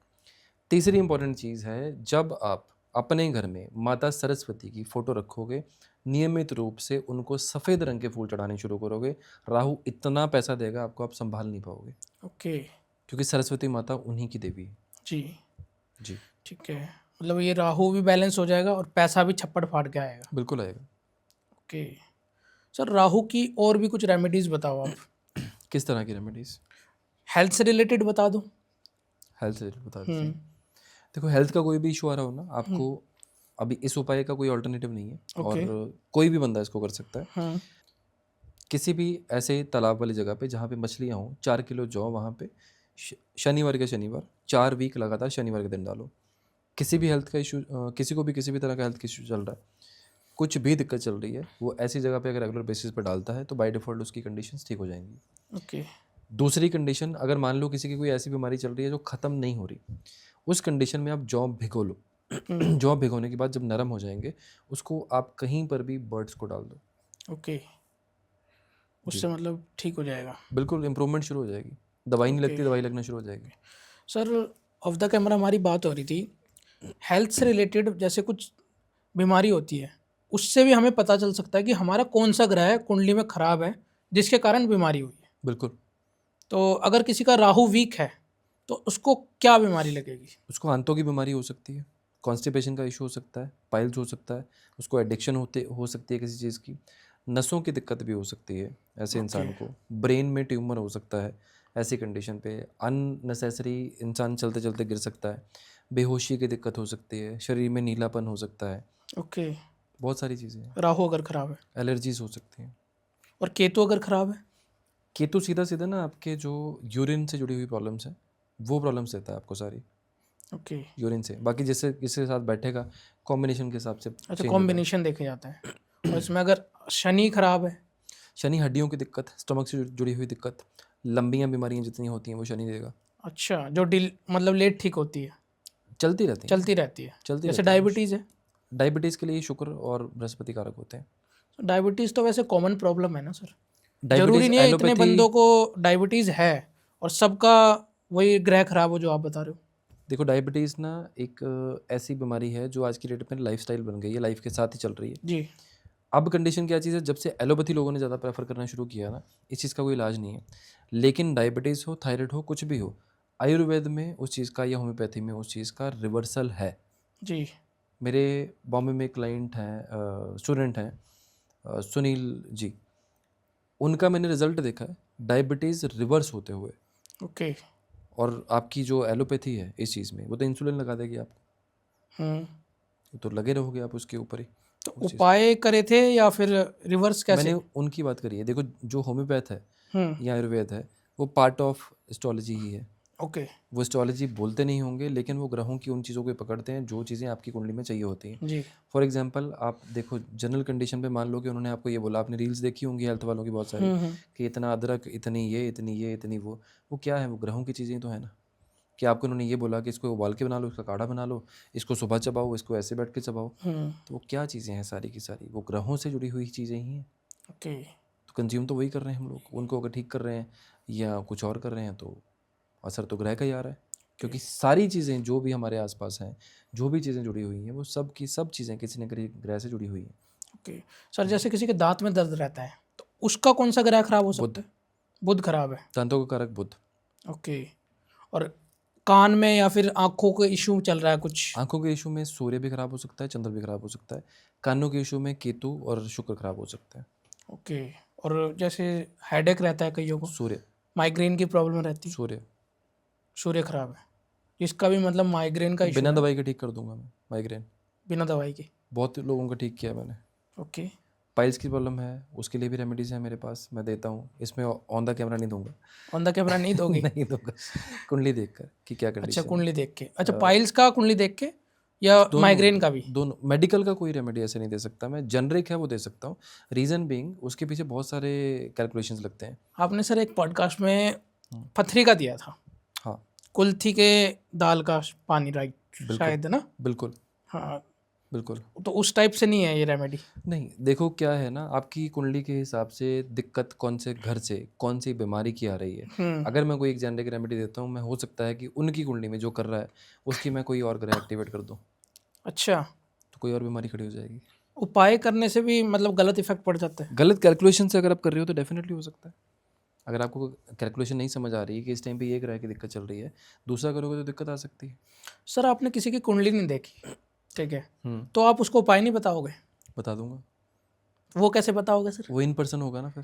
तीसरी इंपॉर्टेंट चीज़ है, जब आप अपने घर में माता सरस्वती की फ़ोटो रखोगे, नियमित रूप से उनको सफ़ेद रंग के फूल चढ़ाने शुरू करोगे, राहु इतना पैसा देगा आपको, आप संभाल नहीं पाओगे, ओके। क्योंकि सरस्वती माता उन्हीं की देवी है। जी। जी, ठीक है, मतलब ये राहु भी बैलेंस हो जाएगा और पैसा भी छप्पड़ फाड़ के आएगा। बिल्कुल आएगा। ओके। सर राहु की और भी कुछ रेमेडीज बताओ आप। किस तरह की रेमेडीज़? हेल्थ से रिलेटेड बता दो। हेल्थ से बता देते हैं। देखो, हेल्थ का कोई भी इशू आ रहा हो ना आपको, अभी इस उपाय का कोई ऑल्टरनेटिव नहीं है, ओके। और कोई भी बंदा इसको कर सकता है। हम्म। किसी भी ऐसे तालाब वाली जगह पे जहाँ पे मछलियाँ हों, 4 किलो जौ वहाँ पे शनिवार के शनिवार 4 वीक लगातार शनिवार के दिन डालो। किसी भी हेल्थ का इशू, किसी को भी किसी भी तरह का हेल्थ इशू चल रहा है, कुछ भी दिक्कत चल रही है, वो ऐसी जगह पे अगर रेगुलर बेसिस पे डालता है तो बाय डिफ़ॉल्ट उसकी कंडीशंस ठीक हो जाएंगी। ओके। दूसरी कंडीशन, अगर मान लो किसी की कोई ऐसी बीमारी चल रही है जो ख़त्म नहीं हो रही, उस कंडीशन में आप जौ भिगो लो। जौ भिगोने के बाद जब नरम हो जाएंगे, उसको आप कहीं पर भी बर्ड्स को डाल दो। ओके, उससे मतलब ठीक हो जाएगा। बिल्कुल इम्प्रूवमेंट शुरू हो जाएगी। दवाई नहीं ओके। लगती, दवाई लगना शुरू हो जाएगी। सर ऑफ द कैमरा हमारी बात हो रही थी, हेल्थ से रिलेटेड जैसे कुछ बीमारी होती है, उससे भी हमें पता चल सकता है कि हमारा कौन सा ग्रह है कुंडली में खराब है जिसके कारण बीमारी हुई है। बिल्कुल, तो अगर किसी का राहु वीक है तो उसको क्या बीमारी लगेगी? उसको आंतों की बीमारी हो सकती है, कॉन्स्टिपेशन का इशू हो सकता है, पाइल्स हो सकता है, उसको एडिक्शन हो सकती है किसी चीज़ की, नसों की दिक्कत भी हो सकती है ऐसे इंसान को, ब्रेन में ट्यूमर हो सकता है ऐसी कंडीशन पे, अननेसेसरी इंसान चलते चलते गिर सकता है, बेहोशी की दिक्कत हो सकती है, शरीर में नीलापन हो सकता है, ओके। बहुत सारी चीज़ें हैं। राहु अगर खराब है, एलर्जीज हो सकती हैं। और केतु अगर खराब है? केतु सीधा सीधा ना आपके जो यूरिन से जुड़ी हुई प्रॉब्लम्स हैं, वो प्रॉब्लम्स देता है आपको सारी, ओके। यूरिन से। बाकी जिससे किसके साथ बैठेगा, कॉम्बिनेशन के हिसाब से अच्छा, change होता है। कॉम्बिनेशन देखे जाते हैं। और इसमें अगर शनि खराब है? शनि हड्डियों की दिक्कत, स्टमक से जुड़ी हुई दिक्कत, लंबियाँ बीमारियाँ जितनी होती हैं वो शनि देगा। अच्छा, जो डिल मतलब लेट ठीक होती है, चलती रहती हैं, चलती रहती है, चलती जैसे रहती हैं। डायबिटीज़ है। डायबिटीज़ के लिए शुक्र और बृहस्पति कारक होते हैं। डायबिटीज़ तो वैसे कॉमन प्रॉब्लम है ना सर? जरूरी डायबिटीज़ नहीं है इतने एलोपैथी, बंदों को डायबिटीज़ है और सबका वही ग्रह खराब हो जो आप बता रहे हो। देखो डायबिटीज़ ना एक ऐसी बीमारी है जो आज की डेट में लाइफस्टाइल बन गई है, लाइफ के साथ ही चल रही है। जी। अब कंडीशन क्या चीज़ है, जब से एलोपैथी लोगों ने ज़्यादा प्रेफर करना शुरू किया ना, इस चीज़ का कोई इलाज नहीं है। लेकिन डायबिटीज़ हो, थायराइड हो, कुछ भी हो, आयुर्वेद में उस चीज़ का या होम्योपैथी में उस चीज़ का रिवर्सल है। जी। मेरे बॉम्बे में क्लाइंट हैं, स्टूडेंट हैं, सुनील जी, उनका मैंने रिजल्ट देखा है डायबिटीज़ रिवर्स होते हुए। ओके। और आपकी जो एलोपैथी है इस चीज़ में, वो तो इंसुलिन लगा देगी आपको, तो लगे रहोगे आप उसके ऊपर ही। तो उस चीज़ उपाय करे थे या फिर रिवर्स कैसे? मैंने उनकी बात करी है। देखो जो होम्योपैथ है हम्म। या आयुर्वेद है, वो पार्ट ऑफ एस्ट्रोलॉजी ही है। ओके। वो एस्ट्रोलॉजी बोलते नहीं होंगे, लेकिन वो ग्रहों की उन चीज़ों को पकड़ते हैं जो चीज़ें आपकी कुंडली में चाहिए होती हैं। जी। फॉर एग्जांपल आप देखो जनरल कंडीशन पे, मान लो कि उन्होंने आपको ये बोला, आपने रील्स देखी होंगी हेल्थ वालों की बहुत सारी, कि इतना अदरक, इतनी ये, इतनी ये, इतनी वो क्या है? वो ग्रहों की चीज़ें तो है ना। कि आपको उन्होंने ये बोला कि इसको उबाल के बना लो, इसका काढ़ा बना लो, इसको सुबह चबाओ, इसको ऐसे बैठ के चबाओ। तो वो क्या चीज़ें हैं सारी की सारी? वो ग्रहों से जुड़ी हुई चीज़ें ही हैं। ओके। तो कंज्यूम तो वही कर रहे हैं हम लोग। उनको अगर ठीक कर रहे हैं या कुछ और कर रहे हैं, तो असर तो ग्रह का ही आ रहा है। क्योंकि सारी चीज़ें जो भी हमारे आसपास हैं, जो भी चीज़ें जुड़ी हुई हैं, वो सब की सब चीज़ें किसी न किसी ग्रह से जुड़ी हुई हैं। ओके सर, जैसे किसी के दांत में दर्द रहता है तो उसका कौन सा ग्रह खराब हो सकता है? बुध खराब है। दांतों का कारक बुध। ओके। और कान में या फिर आंखों के इशू चल रहा है कुछ? आंखों के इशू में सूर्य भी खराब हो सकता है, चंद्र भी खराब हो सकता है। कानों के इशू में केतु और शुक्र खराब हो सकता है। ओके। और जैसे हेडेक रहता है कईयों को, सूर्य। माइग्रेन की प्रॉब्लम रहती है, सूर्य। सूर्य खराब है, इसका भी मतलब माइग्रेन का इशू बिना है दवाई के ठीक कर दूंगा मैं माइग्रेन। बिना दवाई के? बहुत लोगों का ठीक किया है मैंने। ओके। पाइल्स की प्रॉब्लम है, उसके लिए भी रेमेडीज़ हैं मेरे पास, मैं देता हूँ। इसमें ऑन द कैमरा नहीं दूंगा। ऑन द कैमरा नहीं दोगे? नहीं दूंगा, कुंडली देखकर कि क्या अच्छा, कंडीशन है। कुंडली देख के। अच्छा, पाइल्स का कुंडली देख के या दोनों माइग्रेन का भी? दोनों। मेडिकल का कोई रेमेडी ऐसे नहीं दे सकता मैं, जेनरिक है वो दे सकता हूँ। रीज़न बीइंग उसके पीछे बहुत सारे कैलकुलेशंस लगते हैं। आपने सर एक पॉडकास्ट में पथरी का दिया था, हाँ कुल्थी के दाल का पानी, राइट? बिल्कुल शायद ना? बिल्कुल हाँ। बिल्कुल। तो उस टाइप से नहीं है ये रेमेडी? नहीं, देखो क्या है ना, आपकी कुंडली के हिसाब से दिक्कत कौन से घर से, कौन सी बीमारी की आ रही है। अगर मैं कोई एक जेनरिक रेमेडी देता हूँ, मैं हो सकता है कि उनकी कुंडली में जो कर रहा है उसकी मैं कोई और ग्रह एक्टिवेट कर दूँ, अच्छा। तो कोई और बीमारी खड़ी हो जाएगी। उपाय करने से भी मतलब गलत इफेक्ट पड़ जाता है? गलत कैलकुलेशन से अगर आप कर रहे हो तो डेफिनेटली हो सकता है। अगर आपको कैलकुलेशन नहीं समझ आ रही है कि इस टाइम पे ये ग्रह की दिक्कत चल रही है, दूसरा करोगे तो दिक्कत आ सकती है। सर, आपने किसी की कुंडली नहीं देखी, ठीक है, तो आप उसको उपाय नहीं बताओगे? बता दूंगा। वो कैसे बताओगे सर? वो इन पर्सन होगा ना फिर।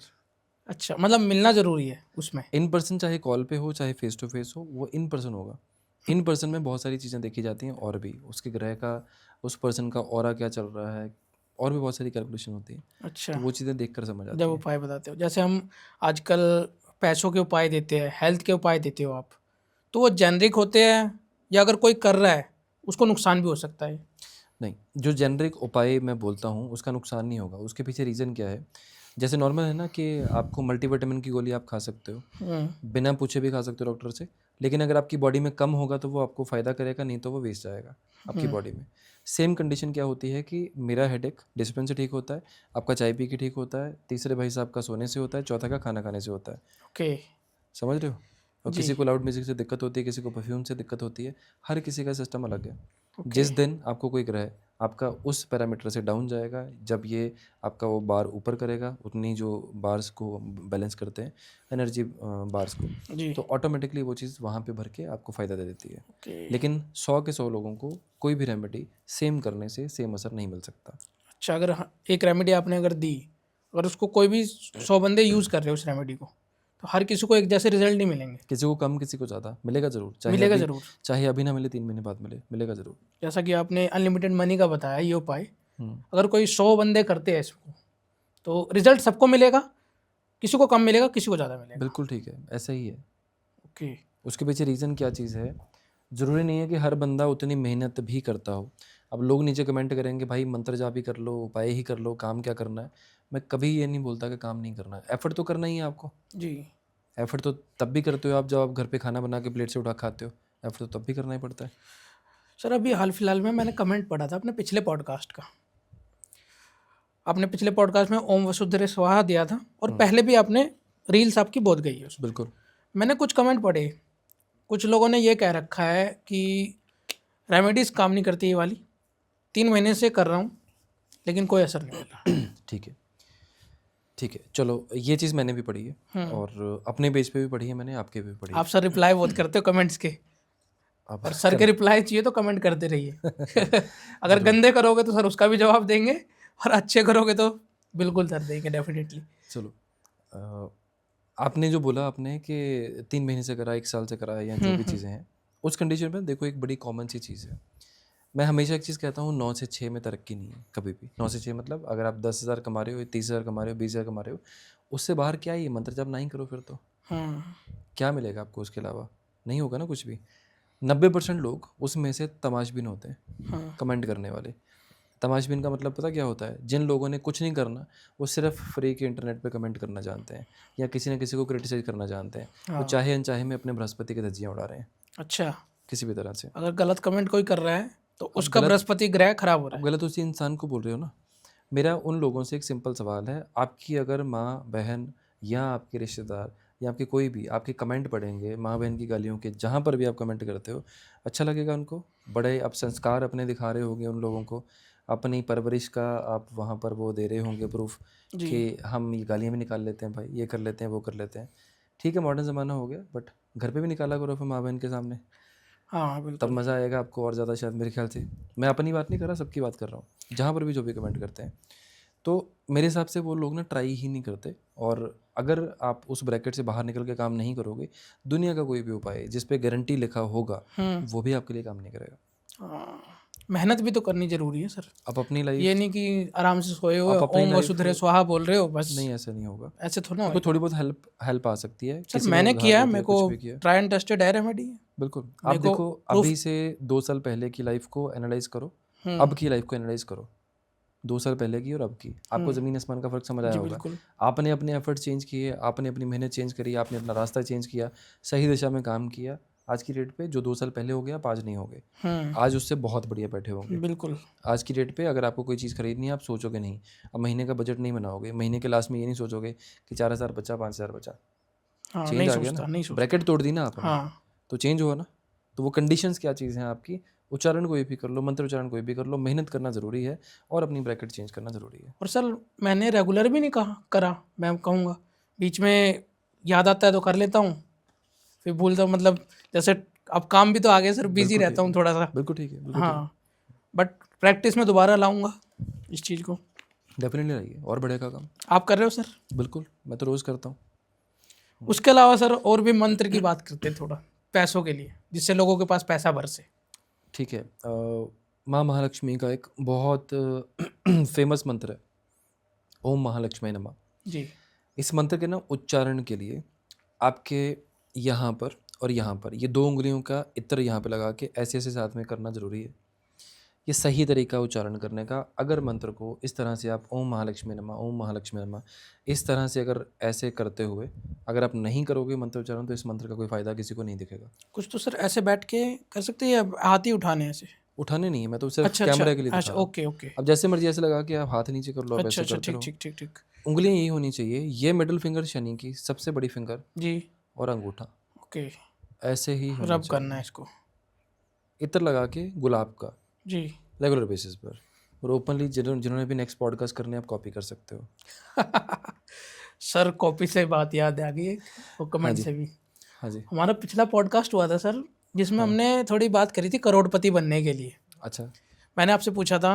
अच्छा, मतलब मिलना जरूरी है उसमें? इन पर्सन, चाहे कॉल पे हो चाहे फेस टू फेस हो, वो इन पर्सन होगा। इन पर्सन में बहुत सारी चीज़ें देखी जाती हैं, और भी उसके ग्रह का, उस पर्सन का ऑरा क्या चल रहा है, और भी बहुत सारी कैलकुलेशन होती है। अच्छा, तो वो चीज़ें देख कर समझ आती जब है। उपाय बताते हो, जैसे हम आजकल पैसों के उपाय देते हैं, हेल्थ के उपाय देते हो आप, तो वो जेनरिक होते हैं या अगर कोई कर रहा है उसको नुकसान भी हो सकता है? नहीं, जो जेनरिक उपाय मैं बोलता हूँ उसका नुकसान नहीं होगा। उसके पीछे रीज़न क्या है, जैसे नॉर्मल है ना कि आपको मल्टीविटामिन की गोली आप खा सकते हो, बिना पूछे भी खा सकते हो डॉक्टर से। लेकिन अगर आपकी बॉडी में कम होगा तो वो आपको फ़ायदा करेगा, नहीं तो वो वेस्ट जाएगा आपकी बॉडी में। सेम कंडीशन क्या होती है कि मेरा हेडेक डिसिप्लिन से ठीक होता है, आपका चाय पी के ठीक होता है, तीसरे भाई साहब का सोने से होता है, चौथा का खाना खाने से होता है। ओके। समझ रहे हो? और जी। किसी को लाउड म्यूज़िक से दिक्कत होती है, किसी को परफ्यूम से दिक्कत होती है। हर किसी का सिस्टम अलग है। ओके। जिस दिन आपको कोई ग्रह आपका उस पैरामीटर से डाउन जाएगा, जब ये आपका वो बार ऊपर करेगा, उतनी जो बार्स को बैलेंस करते हैं एनर्जी बार्स को, जी। तो ऑटोमेटिकली वो चीज़ वहाँ पे भर के आपको फ़ायदा दे देती है। ओके। लेकिन 100 के 100 लोगों को कोई भी रेमेडी सेम करने से सेम असर नहीं मिल सकता। अच्छा, अगर एक रेमेडी आपने अगर दी, अगर उसको कोई भी 100 बंदे यूज़ कर रहे हो उस रेमेडी को, तो हर किसी को एक जैसे रिजल्ट नहीं मिलेंगे? किसी को कम, किसी को ज़्यादा मिलेगा ज़रूर। मिलेगा ज़रूर। चाहे अभी ना मिले, 3 महीने बाद मिले, मिलेगा ज़रूर। जैसा कि आपने अनलिमिटेड मनी का बताया ये उपाय, हम्म, अगर कोई 100 बंदे करते हैं इसको, तो रिजल्ट सबको मिलेगा? किसी को कम मिलेगा, किसी को ज़्यादा मिलेगा? बिल्कुल ठीक है, ऐसा ही है। ओके। उसके पीछे रीज़न क्या चीज़ है, ज़रूरी नहीं है कि हर बंदा उतनी मेहनत भी करता हो। अब लोग नीचे कमेंट करेंगे, भाई मंत्र जाप ही कर लो, उपाय ही कर लो, काम क्या करना है। मैं कभी ये नहीं बोलता कि काम नहीं करना है, एफर्ट तो करना ही है आपको। जी। एफर्ट तो तब भी करते हो आप जब आप घर पे खाना बना के प्लेट से उठा खाते हो। एफर्ट तो तब भी करना ही पड़ता है। सर, अभी हाल फिलहाल में मैंने कमेंट पढ़ा था अपने पिछले पॉडकास्ट का। आपने पिछले पॉडकास्ट में ओम वसुधरे स्वाहा दिया था, और पहले भी आपने रील्स आपकी बहुत गई है उसमें। बिल्कुल। मैंने कुछ कमेंट पढ़े, कुछ लोगों ने ये कह रखा है कि रेमेडीज़ काम नहीं करती ये वाली, 3 महीने से कर रहा हूँ लेकिन कोई असर नहीं मिल रहा। ठीक है, ठीक है, चलो ये चीज़ मैंने भी पढ़ी है, और अपने पेज पे भी पढ़ी है मैंने, आपके पे भी पढ़ी है। आप सर रिप्लाई बहुत करते हो कमेंट्स के, अब और सर के रिप्लाई चाहिए तो कमेंट करते रहिए। अगर गंदे करोगे तो सर उसका भी जवाब देंगे, और अच्छे करोगे तो बिल्कुल सर देंगे डेफिनेटली। चलो, आपने जो बोला आपने कि 3 महीने से करा, 1 साल से करा, या जो भी चीज़ें हैं, उस कंडीशन में देखो एक बड़ी कॉमन सी चीज़ है। मैं हमेशा एक चीज़ कहता हूँ, 9 से 6 में तरक्की नहीं है कभी भी। 9 से 6 मतलब अगर आप 10,000 कमा रहे हो, 30,000 कमा रहे हो, 20,000 कमा रहे हो, उससे बाहर क्या ही है? मंत्र जप नहीं करो फिर तो क्या मिलेगा आपको उसके अलावा? नहीं होगा ना कुछ भी। 90% लोग उसमें से तमाशबीन होते हैं, हाँ कमेंट करने वाले। तमाशबीन का मतलब पता क्या होता है? जिन लोगों ने कुछ नहीं करना, वो सिर्फ फ्री के इंटरनेट पे कमेंट करना जानते हैं या किसी न किसी को क्रिटिसाइज करना जानते हैं। वो हाँ। चाहे अनचाहे में अपने बृहस्पति की धज्जियाँ उड़ा रहे हैं अच्छा, किसी भी तरह से। अगर गलत कमेंट कोई कर रहा है तो अब उसका गलत बृहस्पति ग्रह खराब हो रहा अब है। गलत उसी इंसान को बोल रहे हो ना। मेरा उन लोगों से एक सिंपल सवाल है, आपकी अगर माँ बहन या आपके रिश्तेदार या आपके कोई भी आपके कमेंट पढ़ेंगे माँ बहन की गालियों के, जहाँ पर भी आप कमेंट करते हो, अच्छा लगेगा उनको? बड़े आप संस्कार अपने दिखा रहे होंगे उन लोगों को, अपनी परवरिश का आप वहाँ पर वो दे रहे होंगे प्रूफ जी। कि हम ये गालियाँ भी निकाल लेते हैं भाई, ये कर लेते हैं, वो कर लेते हैं। ठीक है, मॉडर्न ज़माना हो गया, बट घर पे भी निकाला करो फिर माँ बहन के सामने, हाँ तब बिल्कुल। मज़ा आएगा आपको और ज़्यादा शायद, मेरे ख्याल से। मैं अपनी बात नहीं कर रहा, सबकी बात कर रहा हूँ, जहाँ पर भी जो भी कमेंट करते हैं। तो मेरे हिसाब से वो लोग ना ट्राई ही नहीं करते। और अगर आप उस ब्रैकेट से बाहर निकल के काम नहीं करोगे, दुनिया का कोई भी उपाय जिस पे गारंटी लिखा होगा वो भी आपके लिए काम नहीं करेगा। हाँ, मेहनत भी तो करनी जरूरी है सर। आप अपनी ये लाइफ नहीं कि आराम से सोए हो आप अपनी ओम लाइफ वसुधरे स्वाहा बोल रहे हो बस, नहीं, ऐसा नहीं होगा। ऐसे थोड़ा ना आपको होएगा। थोड़ी बहुत हेल्प आ सकती है, सर किसी ने मैंने उधार किया, दे मेरे दिया, को कुछ भी किया। ट्राई एंड टेस्टेड है, रेमेडी है बिल्कुल। आप मेरे को देखो, प्रूफ। अभी से 2 साल पहले की लाइफ को एनालाइज करो, अब की लाइफ को एनालाइज करो, 2 साल पहले की और अब की, आपको ज़मीन आसमान का फ़र्क समझ आया जी होगा। बिल्कुल। आपने अपने एफर्ट्स चेंज किए, आपने अपनी मेहनत चेंज करी, आपने अपना रास्ता चेंज किया, सही दिशा में काम किया। आज की डेट पे जो 2 साल पहले हो गया, आप आज नहीं होगे। आज उससे बहुत बढ़िया बैठे होंगे। बिल्कुल। आज की डेट पे अगर आपको कोई चीज़ खरीदनी है, आप सोचोगे नहीं, अब महीने का बजट नहीं बनाओगे, महीने के लास्ट में ये नहीं सोचोगे कि 4,000 बचा, 5,000 बचा। हाँ चेंज नहीं आ गया सोचता, ना, नहीं सोचता। ब्रैकेट तोड़ दी ना आपने, हाँ तो चेंज हुआ ना। तो वो कंडीशंस क्या चीज़ हैं आपकी, उच्चारण कोई भी कर लो, मंत्र उच्चारण कोई भी कर लो, मेहनत करना ज़रूरी है और अपनी ब्रैकेट चेंज करना ज़रूरी है। और सर मैंने रेगुलर भी नहीं करा, मैं कहूँगा बीच में याद आता है तो कर लेता हूँ, फिर भूलता हूँ, मतलब जैसे अब काम भी तो आ गया सर, बिजी बिल्कुल रहता ठीक हूँ है, थोड़ा सा। बिल्कुल ठीक है, बिल्कुल ठीक है। हाँ, बट प्रैक्टिस में दोबारा लाऊंगा इस चीज़ को। डेफिनेटली रहिए और बढ़ेगा काम। आप कर रहे हो सर? बिल्कुल, मैं तो रोज़ करता हूँ। उसके अलावा सर और भी मंत्र की बात करते हैं थोड़ा, पैसों के लिए, जिससे लोगों के पास पैसा बरसे। ठीक है, माँ महालक्ष्मी का एक बहुत फेमस मंत्र है, ओम महालक्ष्मी नमः। जी। इस मंत्र के ना उच्चारण के लिए आपके यहाँ पर और यहाँ पर ये 2 उँगलियों का इत्र यहाँ पे लगा के ऐसे-ऐसे साथ में करना ज़रूरी है। ये सही तरीका उच्चारण करने का। अगर मंत्र को इस तरह से आप ओम महालक्ष्मी नमः, ओम महालक्ष्मी नमः, इस तरह से अगर ऐसे करते हुए अगर आप नहीं करोगे मंत्र उच्चारण, तो इस मंत्र का कोई फ़ायदा किसी को नहीं दिखेगा। कुछ तो सर ऐसे बैठ के कर सकते हैं या हाथ ही उठाने ऐसे? उठाने नहीं है, मैं तो सिर्फ अच्छा कैमरा के लिए दिखा अच्छा, रहा हूँ। Okay okay. अब जैसे मर्जी ऐसे लगा कि आप हाथ नीचे कर लो, आप अच्छा ऐसे अच्छा, करते ठीक रहो। ठीक ठीक ठीक। उँगलियाँ यही होनी चाहिए, ये मिडल फिंगर शनि की सबसे बड़ी फिंगर जी। और अंगूठा ओके, ऐसे ही होना रब करना है चाहिए। इसको। इत्र लगा के गुलाब का जी। रेगुलर बेसिस पर, और ओपनली जिन्होंने भी नेक्स्ट पॉडकास्ट करने आप कॉपी कर सकते हो। सर कॉपी से बात याद आ गई है, वो हाँ कमेंट जी, से भी। हाँ जी। हमारा पिछला पॉडकास्ट हुआ था सर, जिसमें हमने थोड़ी बात करी थी करोड़पति बनने के लिए। अच्छा। मैंने आपसे पूछा था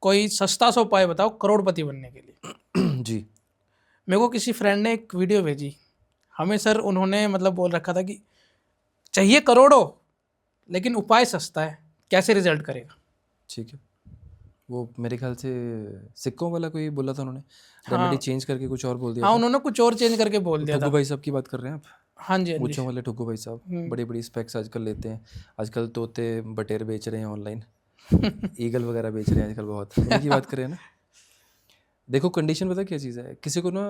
कोई सस्ता सा उपाय बताओ करोड़पति बनने के लिए। जी। मेरे को किसी फ्रेंड ने एक वीडियो भेजी हमें सर, उन्होंने मतलब बोल रखा था कि चाहिए करोड़ों लेकिन उपाय सस्ता है, कैसे रिजल्ट करेगा? ठीक है, वो मेरे ख्याल से सिक्कों वाला कोई बोला था उन्होंने, हाँ रेमेडी चेंज करके कुछ और बोल दिया हाँ, था। उन्होंने कुछ और चेंज करके बोल दिया ठुग्गू था। भाई साहब की बात कर रहे हैं आप? हाँ जी हाँ जी। मूंछों वाले ठुग्गू भाई साहब, बड़ी बड़ी स्पेक्स आजकल लेते हैं। आजकल तोते बटेर बेच रहे हैं ऑनलाइन, ईगल वगैरह बेच रहे हैं आजकल बहुत, उन्हीं की बात करें ना। देखो कंडीशन पता क्या चीज़ है, किसी को ना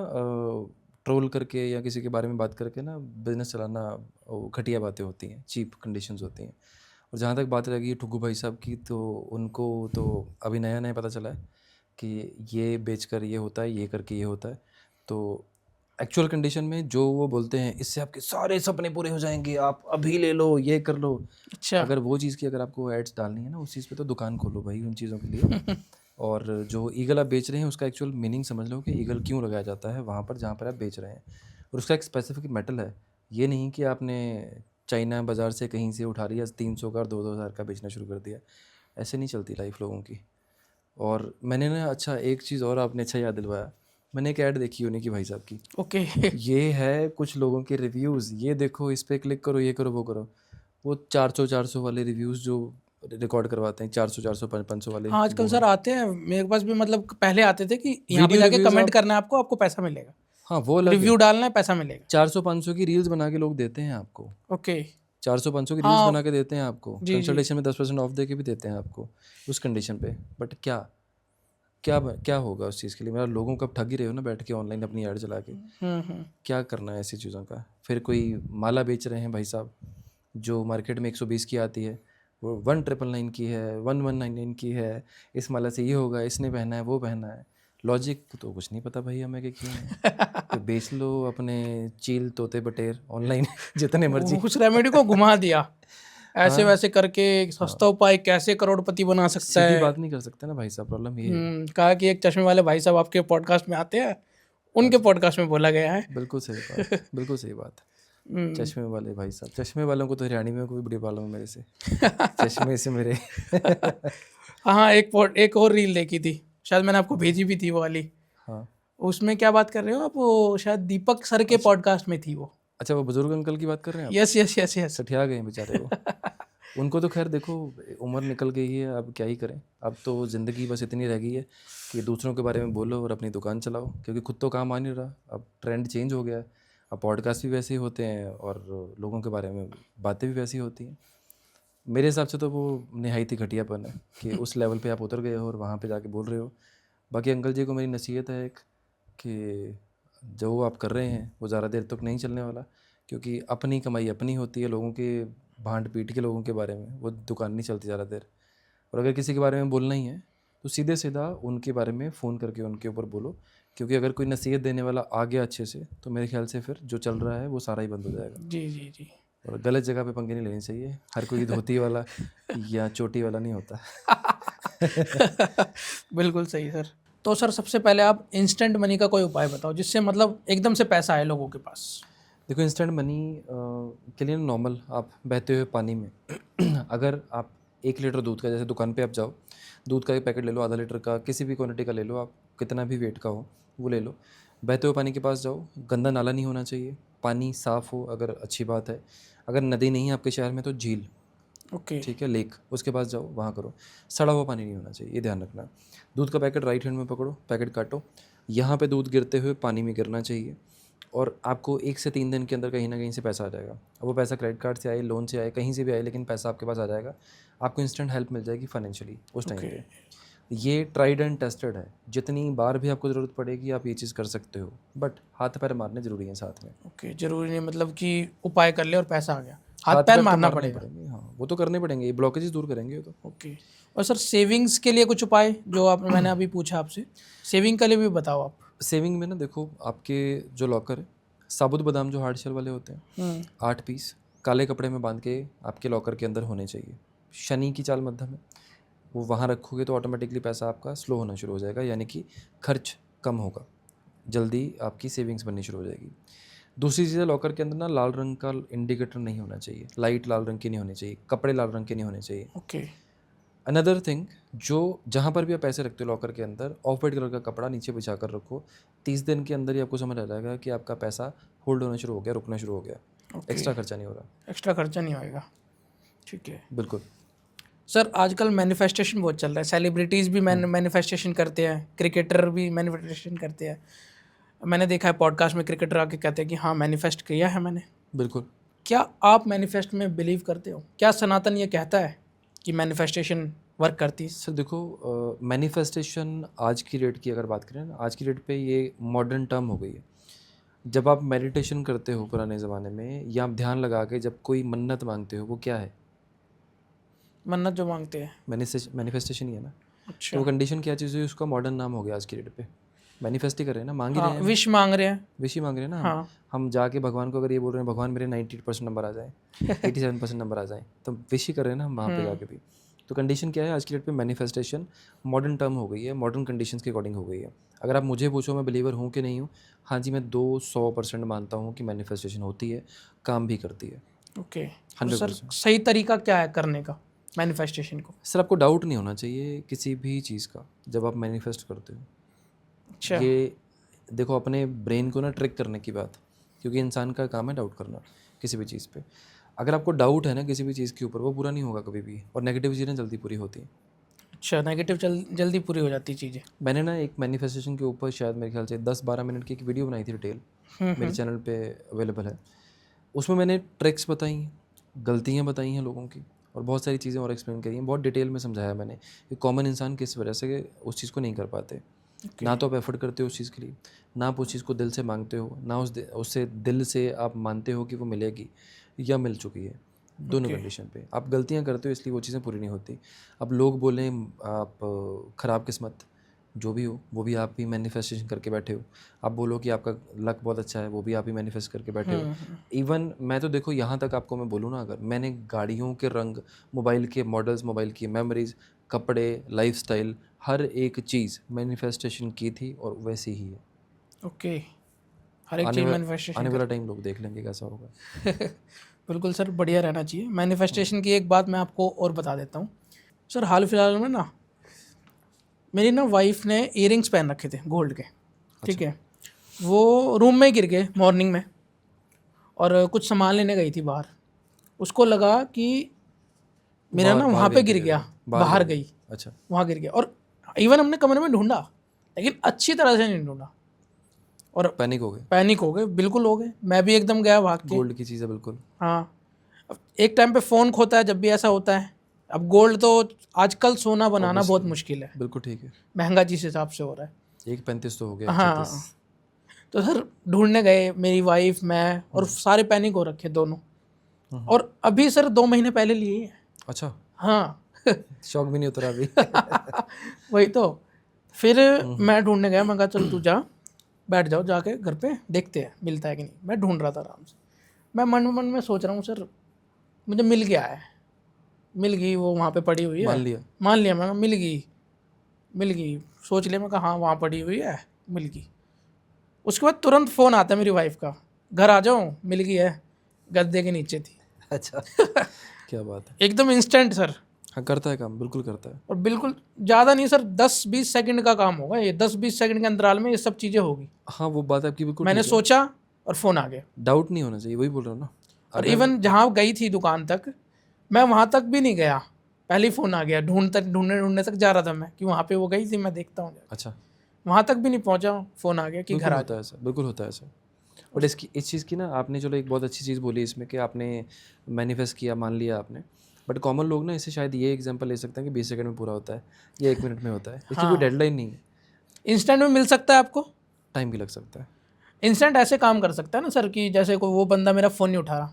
ट्रोल करके या किसी के बारे में बात करके ना बिजनेस चलाना वो घटिया बातें होती हैं, चीप कंडीशंस होती हैं। और जहाँ तक बात रहेगी ठुग्गू भाई साहब की, तो उनको तो अभी नया नया पता चला है कि ये बेचकर ये होता है, ये करके ये होता है। तो एक्चुअल कंडीशन में जो वो बोलते हैं इससे आपके सारे सपने पूरे हो जाएंगे, आप अभी ले लो, ये कर लो। अच्छा। अगर वो चीज़ की अगर आपको एड्स डालनी है ना उस चीज़ पे, तो दुकान खोलो भाई उन चीज़ों के लिए। और जो ईगल आप बेच रहे हैं उसका एक्चुअल मीनिंग समझ लो कि ईगल क्यों लगाया जाता है वहाँ पर जहाँ पर आप बेच रहे हैं, और उसका एक स्पेसिफिक मेटल है। ये नहीं कि आपने चाइना बाज़ार से कहीं से उठा लिया 300 का 2,000 का बेचना शुरू कर दिया। ऐसे नहीं चलती लाइफ लोगों की। और मैंने ना, अच्छा एक चीज़ और आपने अच्छा याद दिलवाया, मैंने एक ऐड देखी उन्हीं की भाई साहब की। ओके। ये है कुछ लोगों के रिव्यूज़, ये देखो इस पर क्लिक करो, ये करो वो करो। वो 400 वाले रिव्यूज़ जो रिकॉर्ड करवाते हैं, 400 500 वाले, हाँ आजकल वो सर हैं आते हैं मेरे पास भी, मतलब पहले आते थे कि यहाँ पे वीडियो जाके रिव्यूज़। कमेंट आप करना है आपको, आपको पैसा मिलेगा, हाँ वो अलग है, रिव्यू डालना है पैसा मिलेगा। 400 500 की रील्स बना के लोग देते हैं आपको। ओके। 400-500 की रील्स हाँ बना के देते हैं आपको, जी जी कंसल्टेशन में 10% ऑफ दे के भी देते हैं आपको उस कंडीशन पे। बट क्या होगा उस चीज़ के लिए? मेरा लोगों को अब ठग ही रहे हो ना बैठ के ऑनलाइन अपनी ऐड चला के। क्या करना है ऐसी चीज़ों का? फिर कोई माला बेच रहे हैं भाई साहब, जो मार्केट में 120 की आती है, वो 1999 की है, 1199 की है, इस माला से ये होगा, इसने पहना है, वो पहना है। लॉजिक तो कुछ नहीं पता भाई हमें कि क्यों है। तो बेच लो अपने चील तोते बटेर ऑनलाइन जितने मर्जी। उस रेमेडी को घुमा दिया ऐसे हाँ वैसे करके, सस्ता उपाय कैसे करोड़पति बना सकता सीधी है। बात नहीं कर सकते ना भाई साहब, प्रॉब्लम ये है। कहा कि एक चश्मे वाले भाई साहब आपके पॉडकास्ट में आते हैं, उनके पॉडकास्ट में बोला गया है। बिल्कुल सही बात, बिल्कुल सही बात। चश्मे वाले भाई साहब, चश्मे वालों को तो हरियाणी में कोई बड़ी प्रॉब्लम है मेरे से। चश्मे से मेरे हाँ, एक और रील देखी थी, शायद मैंने आपको भेजी भी थी वो वाली। हाँ उसमें क्या बात कर रहे हो आप, वो शायद दीपक सर के पॉडकास्ट में थी वो। अच्छा, वो बुजुर्ग अंकल की बात कर रहे हैं आप? Yes yes yes yes. सठिया गए हैं बेचारे वो। उनको तो खैर देखो, उम्र निकल गई है, अब क्या ही करें। अब तो ज़िंदगी बस इतनी रह गई है कि दूसरों के बारे में बोलो और अपनी दुकान चलाओ, क्योंकि खुद तो काम आ नहीं रहा। अब ट्रेंड चेंज हो गया है, अब पॉडकास्ट भी वैसे ही होते हैं और लोगों के बारे में बातें भी वैसी होती हैं। मेरे हिसाब से तो वो निहायती घटियापन है कि उस लेवल पे आप उतर गए हो और वहाँ पे जाके बोल रहे हो। बाकी अंकल जी को मेरी नसीहत है एक, कि जो आप कर रहे हैं वो ज़्यादा देर तक नहीं चलने वाला, क्योंकि अपनी कमाई अपनी होती है, लोगों के भांड पीट के लोगों के बारे में वो दुकान नहीं चलती ज़्यादा देर। और अगर किसी के बारे में बोलना ही है तो सीधे सीधा उनके बारे में फ़ोन करके उनके ऊपर बोलो, क्योंकि अगर कोई नसीहत देने वाला आ गया अच्छे से तो मेरे ख्याल से फिर जो चल रहा है वो सारा ही बंद हो जाएगा। जी जी जी। और गलत जगह पे पंगे नहीं लेने चाहिए, हर कोई धोती वाला या चोटी वाला नहीं होता। बिल्कुल सही सर। तो सर सबसे पहले आप इंस्टेंट मनी का कोई उपाय बताओ जिससे मतलब एकदम से पैसा आए लोगों के पास। देखो, इंस्टेंट मनी के लिए नॉर्मल आप बहते हुए पानी में अगर आप 1 लीटर दूध का, जैसे दुकान पे आप जाओ, दूध का एक पैकेट ले लो, आधा लीटर का, किसी भी क्वांटिटी का ले लो आप, कितना भी वेट का हो वो ले लो। बहते हुए पानी के पास जाओ, गंदा नाला नहीं होना चाहिए, पानी साफ़ हो अगर अच्छी बात है। अगर नदी नहीं है आपके शहर में तो झील, ओके। ठीक है, लेक, उसके पास जाओ, वहाँ करो। सड़ा हुआ पानी नहीं होना चाहिए, ये ध्यान रखना। दूध का पैकेट राइट हैंड में पकड़ो, पैकेट काटो, यहाँ पे दूध गिरते हुए पानी में गिरना चाहिए, और आपको 1 से 3 दिन के अंदर कहीं ना कहीं से पैसा आ जाएगा। अब वो पैसा क्रेडिट कार्ड से आए, लोन से आए, कहीं से भी आए, लेकिन पैसा आपके पास आ जाएगा। आपको इंस्टेंट हेल्प मिल जाएगी फाइनेंशियली उस टाइम पे। ये ट्राइड एंड टेस्टेड है, जितनी बार भी आपको ज़रूरत पड़ेगी आप ये चीज़ कर सकते हो, बट हाथ पैर मारने ज़रूरी हैं साथ में। ओके, जरूरी नहीं मतलब कि उपाय कर ले और पैसा आ गया, हाथ हाथ पैर पैर तो मारना मारने ही पड़ेगा। पड़ेंगे, हाँ वो तो करने पड़ेंगे, ये ब्लॉकेजेस दूर करेंगे ये तो। ओके। और सर सेविंग्स के लिए कुछ उपाय जो आप मैंने अभी पूछा आपसे, सेविंग के लिए भी बताओ आप। सेविंग में ना देखो, आपके जो लॉकर है, साबुत बादाम जो हार्ड शेल वाले होते हैं 8 पीस काले कपड़े में बांध के आपके लॉकर के अंदर होने चाहिए। शनि की चाल मध्यम है, वो वहाँ रखोगे तो ऑटोमेटिकली पैसा आपका स्लो होना शुरू हो जाएगा, यानी कि खर्च कम होगा, जल्दी आपकी सेविंग्स बननी शुरू हो जाएगी। दूसरी चीज़ है, लॉकर के अंदर ना लाल रंग का इंडिकेटर नहीं होना चाहिए, लाइट लाल रंग की नहीं होनी चाहिए, कपड़े लाल रंग के नहीं होने चाहिए। ओके। अनदर थिंग, जो जहाँ पर भी आप पैसे रखते हो लॉकर के अंदर, ऑफ वाइट कलर का कपड़ा नीचे बिछा कर रखो। 30 दिन के अंदर ही आपको समझ आ जाएगा कि आपका पैसा होल्ड होना शुरू हो गया, रुकना शुरू हो गया, एक्स्ट्रा खर्चा नहीं हो रहा। एक्स्ट्रा खर्चा नहीं होएगा, ठीक है। बिल्कुल। सर आजकल मैनिफेस्टेशन बहुत चल रहा है, सेलिब्रिटीज़ भी मैनिफेस्टेशन करते हैं, क्रिकेटर भी मैनिफेस्टेशन करते हैं। मैंने देखा है पॉडकास्ट में क्रिकेटर आके कहते हैं कि हाँ मैनिफेस्ट किया है मैंने। बिल्कुल। क्या आप मैनिफेस्ट में बिलीव करते हो? क्या सनातन ये कहता है कि मैनिफेस्टेशन वर्क करती है? सर देखो, मैनिफेस्टेशन आज की डेट की अगर बात करें ना, आज की डेट पे ये मॉडर्न टर्म हो गई है। जब आप मेडिटेशन करते हो पुराने ज़माने में, या आप ध्यान लगा के जब कोई मन्नत मांगते हो, वो क्या है? मन्नत जो मांगते हैं। मैनिफेस्टेशन ही है ना। तो अच्छा। वो कंडीशन क्या चीज़ है, उसका मॉडर्न नाम हो गया आज की डेट पे। मैनिफेस्ट ही कर रहे हैं ना, मांग ही हाँ, रहे हैं, विश मांग रहे हैं। विश ही मांग रहे हैं ना। हाँ। हम जाके भगवान को अगर ये बोल रहे हैं, भगवान मेरे 98% नंबर आ जाए, 87% नंबर आ जाए, तो विश ही कर रहे हैं ना हम वहाँ पे जाके भी। तो कंडीशन क्या है आज की डेट पे, मैनिफेस्टेशन मॉडर्न टर्म हो गई है, मॉडर्न कंडीशंस के अकॉर्डिंग हो गई है। अगर आप मुझे पूछो मैं बिलीवर हूँ कि नहीं हूँ, हाँ जी, मैं 200% मानता हूँ कि मैनिफेस्टेशन होती है, काम भी करती है। ओके। तो 100%। सर सही तरीका क्या है करने का मैनिफेस्टेशन को? सर आपको डाउट नहीं होना चाहिए किसी भी चीज़ का जब आप मैनिफेस्ट करते हो। अच्छा। ये देखो, अपने ब्रेन को ना ट्रिक करने की बात, क्योंकि इंसान का काम है डाउट करना किसी भी चीज़ पे। अगर आपको डाउट है ना किसी भी चीज़ के ऊपर, वो पूरा नहीं होगा कभी भी, और नेगेटिव चीज़ें जल्दी पूरी होती हैं। अच्छा, नेगेटिव जल्दी पूरी हो जाती चीज़ें। मैंने ना एक मैनिफेस्टेशन के ऊपर शायद मेरे ख्याल से 10-12 मिनट की एक वीडियो बनाई थी डिटेल, मेरे चैनल पे अवेलेबल है। उसमें मैंने ट्रिक्स बताई, गलतियाँ बताई हैं लोगों की, और बहुत सारी चीज़ें और एक्सप्लेन करी हैं, बहुत डिटेल में समझाया मैंने कि कॉमन इंसान किस वजह से उस चीज़ को नहीं कर पाते। ना तो आप एफर्ट करते हो उस चीज़ के लिए, ना आप उस चीज़ को दिल से मांगते हो, ना उससे दिल से आप मानते हो कि वो मिलेगी या मिल चुकी है। दोनों ओके। कंडीशन पे आप गलतियाँ करते हो, इसलिए वो चीज़ें पूरी नहीं होती। अब लोग बोलें आप ख़राब किस्मत, जो भी हो वो भी आप ही मैनिफेस्टेशन करके बैठे हो। आप बोलो कि आपका लक बहुत अच्छा है, वो भी आप ही मैनिफेस्ट करके बैठे हो। इवन मैं तो देखो यहाँ तक आपको मैं बोलूँ ना, अगर मैंने गाड़ियों के रंग, मोबाइल के मॉडल्स, मोबाइल की मेमोरीज, कपड़े, लाइफस्टाइल, हर एक चीज़ मैनिफेस्टेशन की थी और वैसी ही है। ओके, हर एक आने चीज़ वाला मैनिफेस्टेशन आने वाला कर। टाइम लोग देख लेंगे कैसा होगा। बिल्कुल सर, बढ़िया रहना चाहिए। मैनिफेस्टेशन की एक बात मैं आपको और बता देता हूँ सर। हाल फिलहाल में ना मेरी ना वाइफ ने इयरिंग्स पहन रखे थे गोल्ड के, ठीक है। वो रूम में गिर गए मॉर्निंग में, और कुछ सामान लेने गई थी बाहर। उसको लगा कि मेरा बाहर ना बाहर वहाँ पे गिर के गिर गिर गया, गए, बाहर बाहर गिर गए। गई, अच्छा, वहाँ गिर गया। और इवन हमने कमरे में ढूंढा, लेकिन अच्छी तरह से नहीं ढूंढा, और पैनिक हो गए। पैनिक हो गए, बिल्कुल हो गए। मैं भी एकदम गया भाग के। गोल्ड की चीज़ है बिल्कुल। हाँ, अब एक टाइम पे फ़ोन खोता है जब भी ऐसा होता है। अब गोल्ड तो आजकल सोना बनाना बहुत ऑब्वियसली मुश्किल है, बिल्कुल ठीक है। महंगा जिस हिसाब से हो रहा है। 1.35 तो हो गया, 1.36। हाँ, तो सर ढूंढने गए, मेरी वाइफ, मैं, और सारे पैनिक हो रखे दोनों। और अभी सर 2 महीने पहले लिए हैं। अच्छा, हाँ। शौक भी नहीं उतरा अभी। वही तो। फिर मैं ढूंढने गया, मैं कहा चल तू जा, बैठ जाओ जाके घर पे, देखते हैं मिलता है कि नहीं। मैं ढूंढ रहा था आराम से। मैं मन मन में सोच रहा हूँ सर, मुझे मिल गया है, मिल गई, वो वहाँ पे पड़ी हुई मान है। लिया। मान लिया, मैं कहा मिल गई, मिल गई। सोच लिया, मैं कहा हाँ वहाँ पड़ी हुई है, मिल गई। उसके बाद तुरंत फ़ोन आता है मेरी वाइफ का, घर आ जाओ, मिल गई है, गद्दे के नीचे थी। अच्छा, क्या बात है। एकदम इंस्टेंट सर। हाँ, करता है काम, बिल्कुल करता है। और बिल्कुल ज़्यादा नहीं सर, 10-20 सेकंड का काम होगा ये। 10-20 सेकंड के अंतराल में ये सब चीज़ें होगी। हाँ, वो बात आपकी बिल्कुल मैंने ठीक है। सोचा और फ़ोन आ गया। डाउट नहीं होना चाहिए, वही बोल रहा हूँ ना। और अगर इवन जहाँ गई थी दुकान तक, मैं वहाँ तक भी नहीं गया, पहले ही फ़ोन आ गया। ढूंढने ढूंढने तक जा रहा था मैं कि वहाँ पे वो गई थी, मैं देखता हूँ। अच्छा, वहाँ तक भी नहीं पहुँचा, फ़ोन आ गया कि घर बिल्कुल आ होता जाओ। है ऐसा, बिल्कुल होता है ऐसा। बट इसकी इस चीज़ की ना आपने चलो एक बहुत अच्छी चीज़ बोली इसमें कि आपने मैनिफेस्ट किया, मान लिया आपने। बट कॉमन लोग ना इसे शायद ये एग्जांपल ले सकते हैं कि 20 सेकंड में पूरा होता है या 1 मिनट में होता है। इसकी कोई हाँ, डेडलाइन नहीं है, इंस्टेंट में मिल सकता है आपको। टाइम भी लग सकता है। इंस्टेंट ऐसे काम कर सकता है ना सर, कि जैसे कोई वो बंदा मेरा फ़ोन नहीं उठा रहा,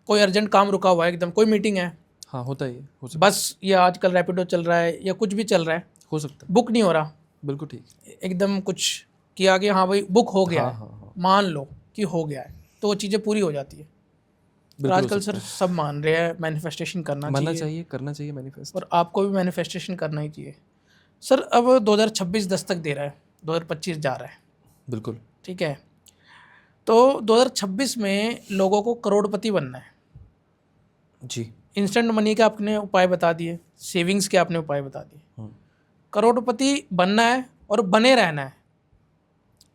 कोई अर्जेंट काम रुका हुआ है एकदम, कोई मीटिंग है, हाँ, होता ही है, हो सकता बस या आजकल रैपिडो चल रहा है या कुछ भी चल रहा है, हो सकता है, बुक नहीं हो रहा, बिल्कुल ठीक। एकदम कुछ किया कि हाँ भाई बुक हो गया हाँ, है, हाँ, हाँ, मान लो कि हो गया है, तो वो चीज़ें पूरी हो जाती है। और बिल्कुल हो आजकल सकता सर है। सब मान रहे हैं, मैनिफेस्टेशन करना मानना चाहिए, चाहिए, करना चाहिए मैनिफेस्ट। और आपको भी मैनिफेस्टेशन करना ही चाहिए। सर अब 2026 दस्तक दे रहा है, 2025 जा रहा है, बिल्कुल। ठीक है। तो 2026 में लोगों को करोड़पति बनना है। जी। इंस्टेंट मनी के आपने उपाय बता दिए, सेविंग्स के आपने उपाय बता दिए। हम्म। करोड़पति बनना है और बने रहना है।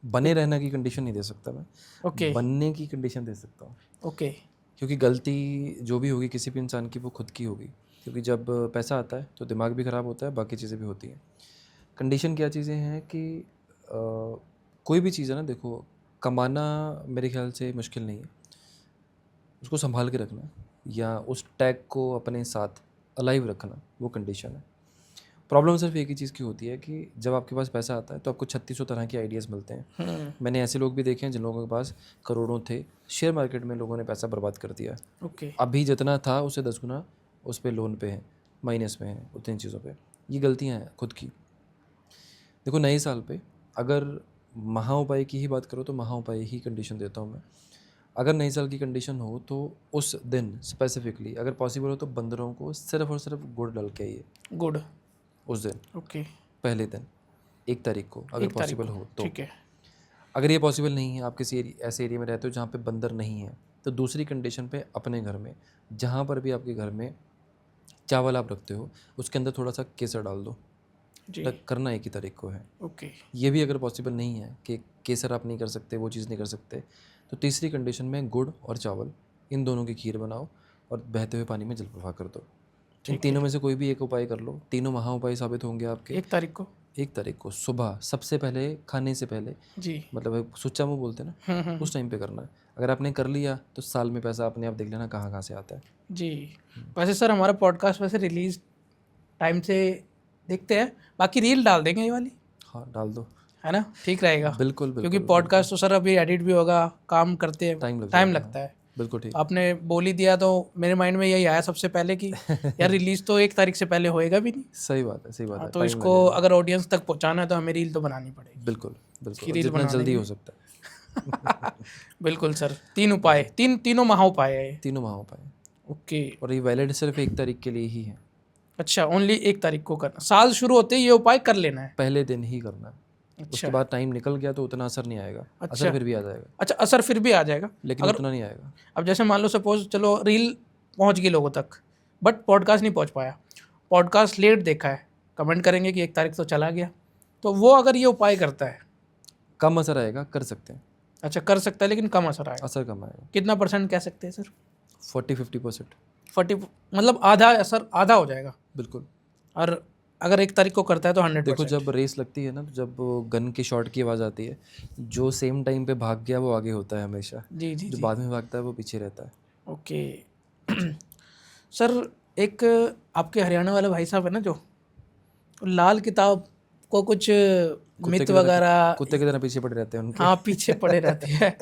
बने रहना की कंडीशन नहीं दे सकता मैं, ओके। बनने की कंडीशन दे सकता हूँ। ओके। क्योंकि गलती जो भी होगी किसी भी इंसान की वो खुद की होगी। क्योंकि जब पैसा आता है तो दिमाग भी ख़राब होता है, बाकी चीज़ें भी होती हैं। कंडीशन क्या चीज़ें हैं कि कोई भी चीज़ है ना, देखो कमाना मेरे ख्याल से मुश्किल नहीं है, उसको संभाल के रखना या उस टैग को अपने साथ अलाइव रखना वो कंडीशन है। प्रॉब्लम सिर्फ एक ही चीज़ की होती है कि जब आपके पास पैसा आता है तो आपको 3600 तरह के आइडियाज़ मिलते हैं। मैंने ऐसे लोग भी देखे हैं जिन लोगों के पास करोड़ों थे, शेयर मार्केट में लोगों ने पैसा बर्बाद कर दिया। ओके। अभी जितना था उससे 10 गुना उस पे लोन पे है, माइनस में है, उतनी चीज़ों पे। ये गलतियाँ हैं खुद की। देखो नए साल पे अगर महा उपाय की ही बात करो तो महा उपाय ही कंडीशन देता हूँ मैं। अगर नए साल की कंडीशन हो तो उस दिन स्पेसिफिकली अगर पॉसिबल हो तो बंदरों को सिर्फ और सिर्फ गुड़ डाल के आइए गुड। उस दिन, ओके। पहले दिन 1 तारीख को अगर 1 तारीख पॉसिबल को, हो तो। ठीक है। अगर ये पॉसिबल नहीं है, आप किसी ऐसे एरिया में रहते हो जहाँ पे बंदर नहीं है, तो दूसरी कंडीशन पे अपने घर में जहाँ पर भी आपके घर में चावल आप रखते हो उसके अंदर थोड़ा सा केसर डाल दो। जी। तक करना 1 ही तारीख को है। ओके। ये भी अगर पॉसिबल नहीं है कि केसर आप नहीं कर सकते, वो चीज़ नहीं कर सकते, तो तीसरी कंडीशन में गुड़ और चावल इन दोनों की खीर बनाओ और बहते हुए पानी में जल प्रवाह कर दो। इन ठीक है। तीनों में से कोई भी एक उपाय कर लो, तीनों महा उपाय साबित होंगे आपके। 1 तारीख को। 1 तारीख को सुबह सबसे पहले, खाने से पहले, जी। मतलब सुच्चा मुँह बोलते हैं ना, उस टाइम पे करना है। अगर आपने कर लिया तो साल में पैसा अपने आप देख लेना कहाँ कहाँ से आता है। जी। वैसे सर हमारा पॉडकास्ट वैसे रिलीज टाइम से देखते हैं, बाकी रील डाल देंगे ये वाली, हाँ डाल दो, है ना, ठीक रहेगा। बिल्कुल क्योंकि बिल्कुल पॉडकास्ट तो सर अभी एडिट भी होगा, काम करते हैं, टाइम लग टाइम जाएगा। लगता है। बिल्कुल ठीक। आपने बोल ही दिया तो मेरे माइंड में यही आया सबसे पहले कि यार रिलीज तो 1 तारीख से पहले होएगा भी नहीं। सही बात है, सही बात हाँ, है, तो टाइम इसको लगेगा। अगर ऑडियंस तक पहुंचाना है तो हमें रील तो बनानी पड़ेगी। बिल्कुल इसकी बिल्कुल, रील जितना बना जल्दी देंगे। हो सकता है। बिल्कुल सर, 3 उपाय, तीनों महा उपाय है ये। तीनों माह पाए, ओके। और ये वैलिड सिर्फ 1 तारीख के लिए ही है। अच्छा, ओनली 1 तारीख को करना, साल शुरू होते ही ये उपाय कर लेना है। पहले दिन ही करना है। अच्छा उसके बाद टाइम निकल गया तो उतना असर नहीं आएगा। अच्छा असर फिर भी आ जाएगा, अच्छा, असर फिर भी आ जाएगा लेकिन अगर, उतना नहीं आएगा। अब जैसे मान लो सपोज चलो रील पहुंच गई लोगों तक, बट पॉडकास्ट नहीं पहुंच पाया, पॉडकास्ट लेट देखा है, कमेंट करेंगे कि 1 तारीख तो चला गया, तो वो अगर ये उपाय करता है, कम असर आएगा, कर सकते हैं। अच्छा कर सकता है लेकिन कम असर आएगा। असर कम आएगा, कितना परसेंट कह सकते हैं सर? 40-50%। 40, मतलब आधा असर, आधा हो जाएगा। बिल्कुल। और अगर 1 तारीख को करता है तो 100%। देखो जब रेस लगती है ना, तो जब गन की शॉट की आवाज़ आती है, जो सेम टाइम पे भाग गया वो आगे होता है हमेशा, जी जी जो जी। बाद में भागता है वो पीछे रहता है। ओके। सर एक आपके हरियाणा वाले भाई साहब है ना जो लाल किताब को कुछ मिथ वगैरह, कुत्ते की तरह पीछे पड़े रहते हैं उनके। हाँ पीछे पड़े रहते हैं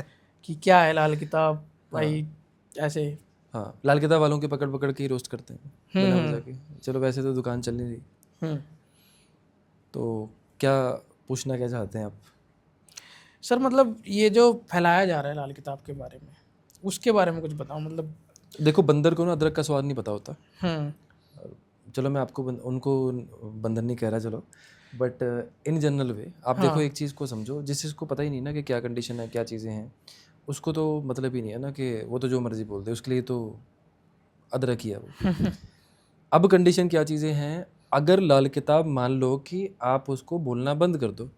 कि क्या है लाल किताब भाई, ऐसे। हाँ, लाल किताब वालों के पकड़ पकड़ के ही रोस्ट करते हैं बिना वजह के। चलो वैसे तो दुकान चल नहीं रही, हम्म। तो क्या पूछना क्या चाहते हैं आप? सर मतलब ये जो फैलाया जा रहा है लाल किताब के बारे में, उसके बारे में कुछ बताओ मतलब। देखो बंदर को ना अदरक का स्वाद नहीं पता होता। हम्म। चलो मैं आपको उनको बंदर नहीं कह रहा, चलो, बट इन जनरल वे आप देखो, एक चीज़ को समझो, जिस चीज़ को पता ही नहीं ना कि क्या कंडीशन है, क्या चीज़ें हैं, उसको तो मतलब ही नहीं है ना कि वो तो जो मर्ज़ी बोल दे, उसके लिए तो अदरक ही है वो। अब कंडीशन क्या चीज़ें हैं, अगर लाल किताब मान लो कि आप उसको बोलना बंद कर दो,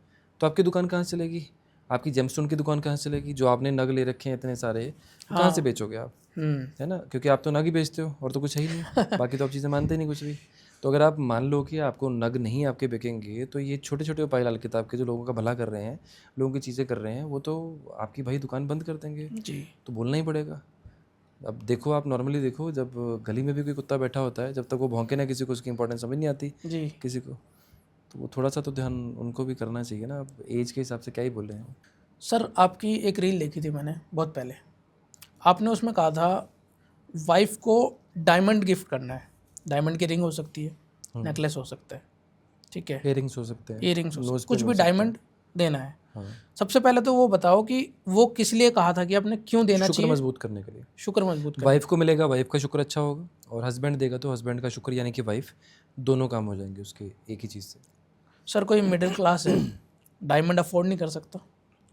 तो आपकी दुकान कहाँ से चलेगी? आपकी जेमस्टोन की दुकान कहाँ से चलेगी? जो आपने नग ले रखे हैं इतने सारे, वो कहाँ से बेचोगे आप? है ना, क्योंकि आप तो नग ही बेचते हो और तो कुछ है ही नहीं, बाकी तो आप चीज़ें मानते ही नहीं कुछ भी। तो अगर आप मान लो कि आपको नग नहीं आपके बिकेंगे, तो ये छोटे छोटे उपाय लाल किताब के जो लोगों का भला कर रहे हैं, लोगों की चीज़ें कर रहे हैं, वो तो आपकी भाई दुकान बंद कर देंगे। जी। तो बोलना ही पड़ेगा। अब देखो, आप नॉर्मली देखो, जब गली में भी कोई कुत्ता बैठा होता है, जब तक वो भौंके ना किसी को, उसकी इंपॉर्टेंस समझ नहीं आती जी। किसी को, तो वो थोड़ा सा तो ध्यान उनको भी करना चाहिए ना। अब एज के हिसाब से क्या ही बोल रहे हैं। सर आपकी एक रील देखी थी मैंने बहुत पहले, आपने उसमें कहा था वाइफ को डायमंड गिफ्ट करना है, डायमंड की रिंग हो सकती है, नेकलेस हो सकता है, ठीक है, इयरिंग्स हो सकते हैं, इयरिंग्स हो सकते, नोज कुछ भी डायमंड देना है। हाँ, सबसे पहले तो वो बताओ कि वो किस लिए कहा था कि आपने क्यों देना शुक्र चाहिए? मजबूत करने के लिए। शुक्र मजबूत करना। वाइफ को मिलेगा, वाइफ का शुक्र अच्छा होगा, और हस्बैंड देगा तो हस्बैंड का शुक्र, यानी कि वाइफ, दोनों काम हो जाएंगे उसके एक ही चीज़ से। सर कोई मिडिल क्लास है, डायमंड अफोर्ड नहीं कर सकता,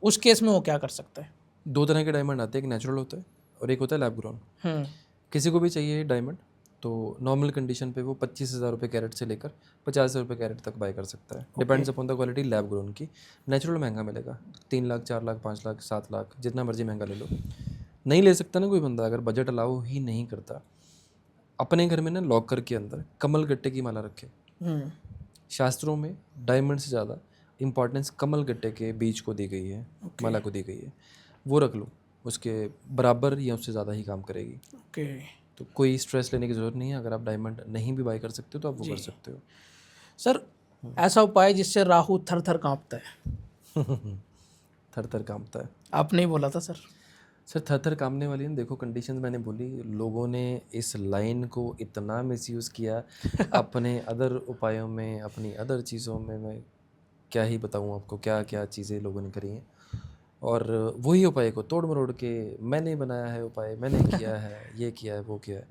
उस केस में वो क्या कर सकता है? 2 तरह के डायमंड आते हैं, एक नेचुरल होता है और एक होता है लैब ग्रोन। हम्म। किसी को भी चाहिए डायमंड, तो नॉर्मल कंडीशन पे वो 25,000 रुपये कैरेट से लेकर 50,000 रुपये कैरेट तक बाय कर सकता है, depends upon the quality lab grown की। नेचुरल महंगा मिलेगा, 3 लाख, 4 लाख, 5 लाख, 7 लाख, जितना मर्जी महंगा ले लो। नहीं ले सकता ना कोई बंदा, अगर बजट अलाउ ही नहीं करता, अपने घर में ना लॉकर के अंदर कमल गट्टे की माला रखे। हम्म। शास्त्रों में डायमंड से ज़्यादा इंपॉर्टेंस कमल गट्टे के बीज को दी गई है, माला को दी गई है। वो रख लो, उसके बराबर या उससे ज़्यादा ही काम करेगी। ओके। तो कोई स्ट्रेस लेने की ज़रूरत नहीं है। अगर आप डायमंड नहीं भी बाय कर सकते हो तो आप वो कर सकते हो। सर ऐसा उपाय जिससे राहु थर थर कांपता है? थर थर कांपता है? आपने ही बोला था सर। सर थर थर कांपने वाली है, देखो कंडीशंस मैंने बोली, लोगों ने इस लाइन को इतना मिसयूज़ किया अपने अदर उपायों में, अपनी अदर चीज़ों में। मैं क्या ही बताऊँ आपको, क्या क्या चीज़ें लोगों ने करी हैं, और वही उपाय को तोड़ मरोड़ के मैंने बनाया है उपाय, मैंने किया है, ये किया है, वो किया है।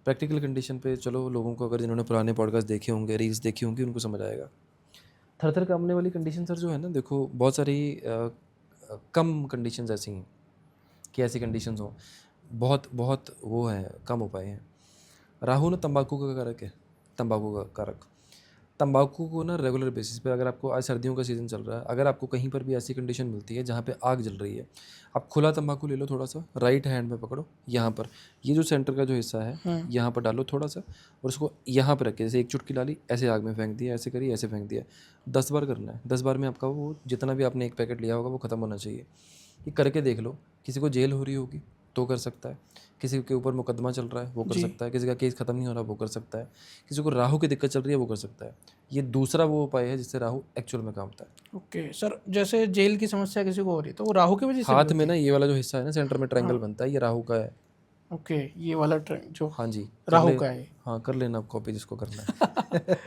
प्रैक्टिकल कंडीशन पे चलो, लोगों को अगर जिन्होंने पुराने पॉडकास्ट देखे होंगे, रील्स देखी होंगी, उनको समझ आएगा। थर थर कांपने वाली कंडीशन सर जो है ना, देखो बहुत सारी कम कंडीशंस ऐसी हैं कि ऐसी कंडीशंस हों, बहुत बहुत वो है, कम उपाय हैं। राहु ना तंबाकू का कारक है, तंबाकू का कारक। तंबाकू को ना रेगुलर बेसिस पे, अगर आपको आज सर्दियों का सीज़न चल रहा है, अगर आपको कहीं पर भी ऐसी कंडीशन मिलती है जहाँ पे आग जल रही है, आप खुला तंबाकू ले लो, थोड़ा सा राइट हैंड में पकड़ो, यहाँ पर ये जो सेंटर का जो हिस्सा है यहाँ पर डालो थोड़ा सा, और उसको यहाँ पर रखे, जैसे एक चुटकी डाली, ऐसे आग में फेंक दिया, ऐसे करिए, ऐसे फेंक दिया। 10 बार करना है। 10 बार में आपका वो जितना भी आपने एक पैकेट लिया होगा वो ख़त्म होना चाहिए। ये करके देख लो, किसी को जेल हो रही होगी तो कर सकता है, किसी के ऊपर मुकदमा चल रहा है वो कर सकता है, किसी का केस ख़त्म नहीं हो रहा वो कर सकता है, किसी को राहु की दिक्कत चल रही है वो कर सकता है। ये दूसरा वो उपाय है जिससे राहु एक्चुअल में काम होता है। ओके सर, जैसे जेल की समस्या किसी को हो रही है तो वो राहु की वजह से हाथ में ना ये वाला जो हिस्सा है ना सेंटर में ट्रायंगल हाँ। बनता है, ये राहु का है। ओके, ये वाला ट्रेंड जो हाँ जी, राहु का है। हाँ कर लेना आप कॉपी जिसको करना है।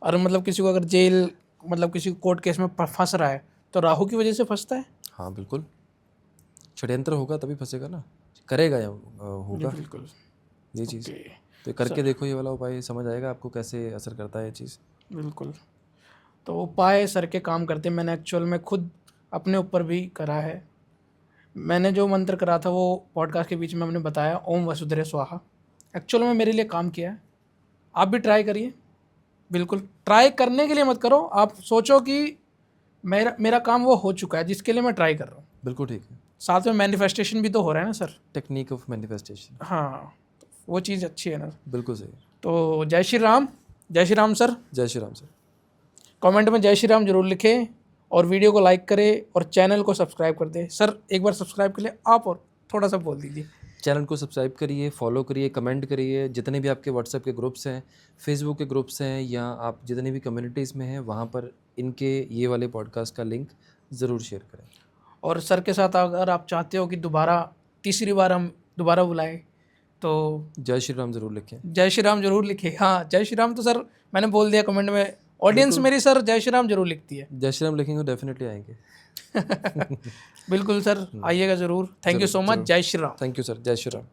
और मतलब किसी को अगर जेल, मतलब किसी को कोर्ट केस में फंस रहा है तो राहु की वजह से फंसता है। हाँ बिल्कुल, षड्यंत्र होगा तभी फंसेगा ना, करेगा या होगा बिल्कुल। ये चीज़। ओके तो करके देखो ये वाला उपाय, समझ आएगा आपको कैसे असर करता है ये चीज़। बिल्कुल। तो उपाय सर के काम करते हैं, मैंने एक्चुअल में खुद अपने ऊपर भी करा है। मैंने जो मंत्र करा था वो पॉडकास्ट के बीच में हमने बताया, ओम वसुधैव स्वाहा, एक्चुअल में मेरे लिए काम किया है। आप भी ट्राई करिए। बिल्कुल ट्राई करने के लिए मत करो, आप सोचो कि मेरा काम वो हो चुका है जिसके लिए मैं ट्राई कर रहा हूँ। बिल्कुल ठीक है, साथ में मैनिफेस्टेशन भी तो हो रहा है ना सर। Technique of manifestation. हाँ, वो चीज़ अच्छी है ना। बिल्कुल सही। तो जय श्री राम। जय श्री राम सर। जय श्री राम सर। कमेंट में जय श्री राम जरूर लिखें और वीडियो को लाइक करें और चैनल को सब्सक्राइब कर दें। सर एक बार सब्सक्राइब के लिए आप और थोड़ा सा बोल दीजिए। चैनल को सब्सक्राइब करिए, फॉलो करिए, कमेंट करिए। जितने भी आपके व्हाट्सएप के ग्रुप्स हैं, फेसबुक के ग्रुप्स हैं, या आप जितनी भी कम्युनिटीज़ में हैं वहाँ पर इनके ये वाले पॉडकास्ट का लिंक ज़रूर शेयर करें। और सर के साथ अगर आप चाहते हो कि दोबारा तीसरी बार हम दोबारा बुलाएं तो जय श्री राम ज़रूर लिखें। जय श्री राम जरूर लिखें। हाँ, जय श्री राम तो सर मैंने बोल दिया कमेंट में, ऑडियंस मेरी सर जय श्री राम जरूर लिखती है। जय श्री राम लिखेंगे डेफिनेटली आएंगे। बिल्कुल सर, आइएगा ज़रूर। Thank you so much. जय Shri Ram. Thank you sir, जय श्री राम।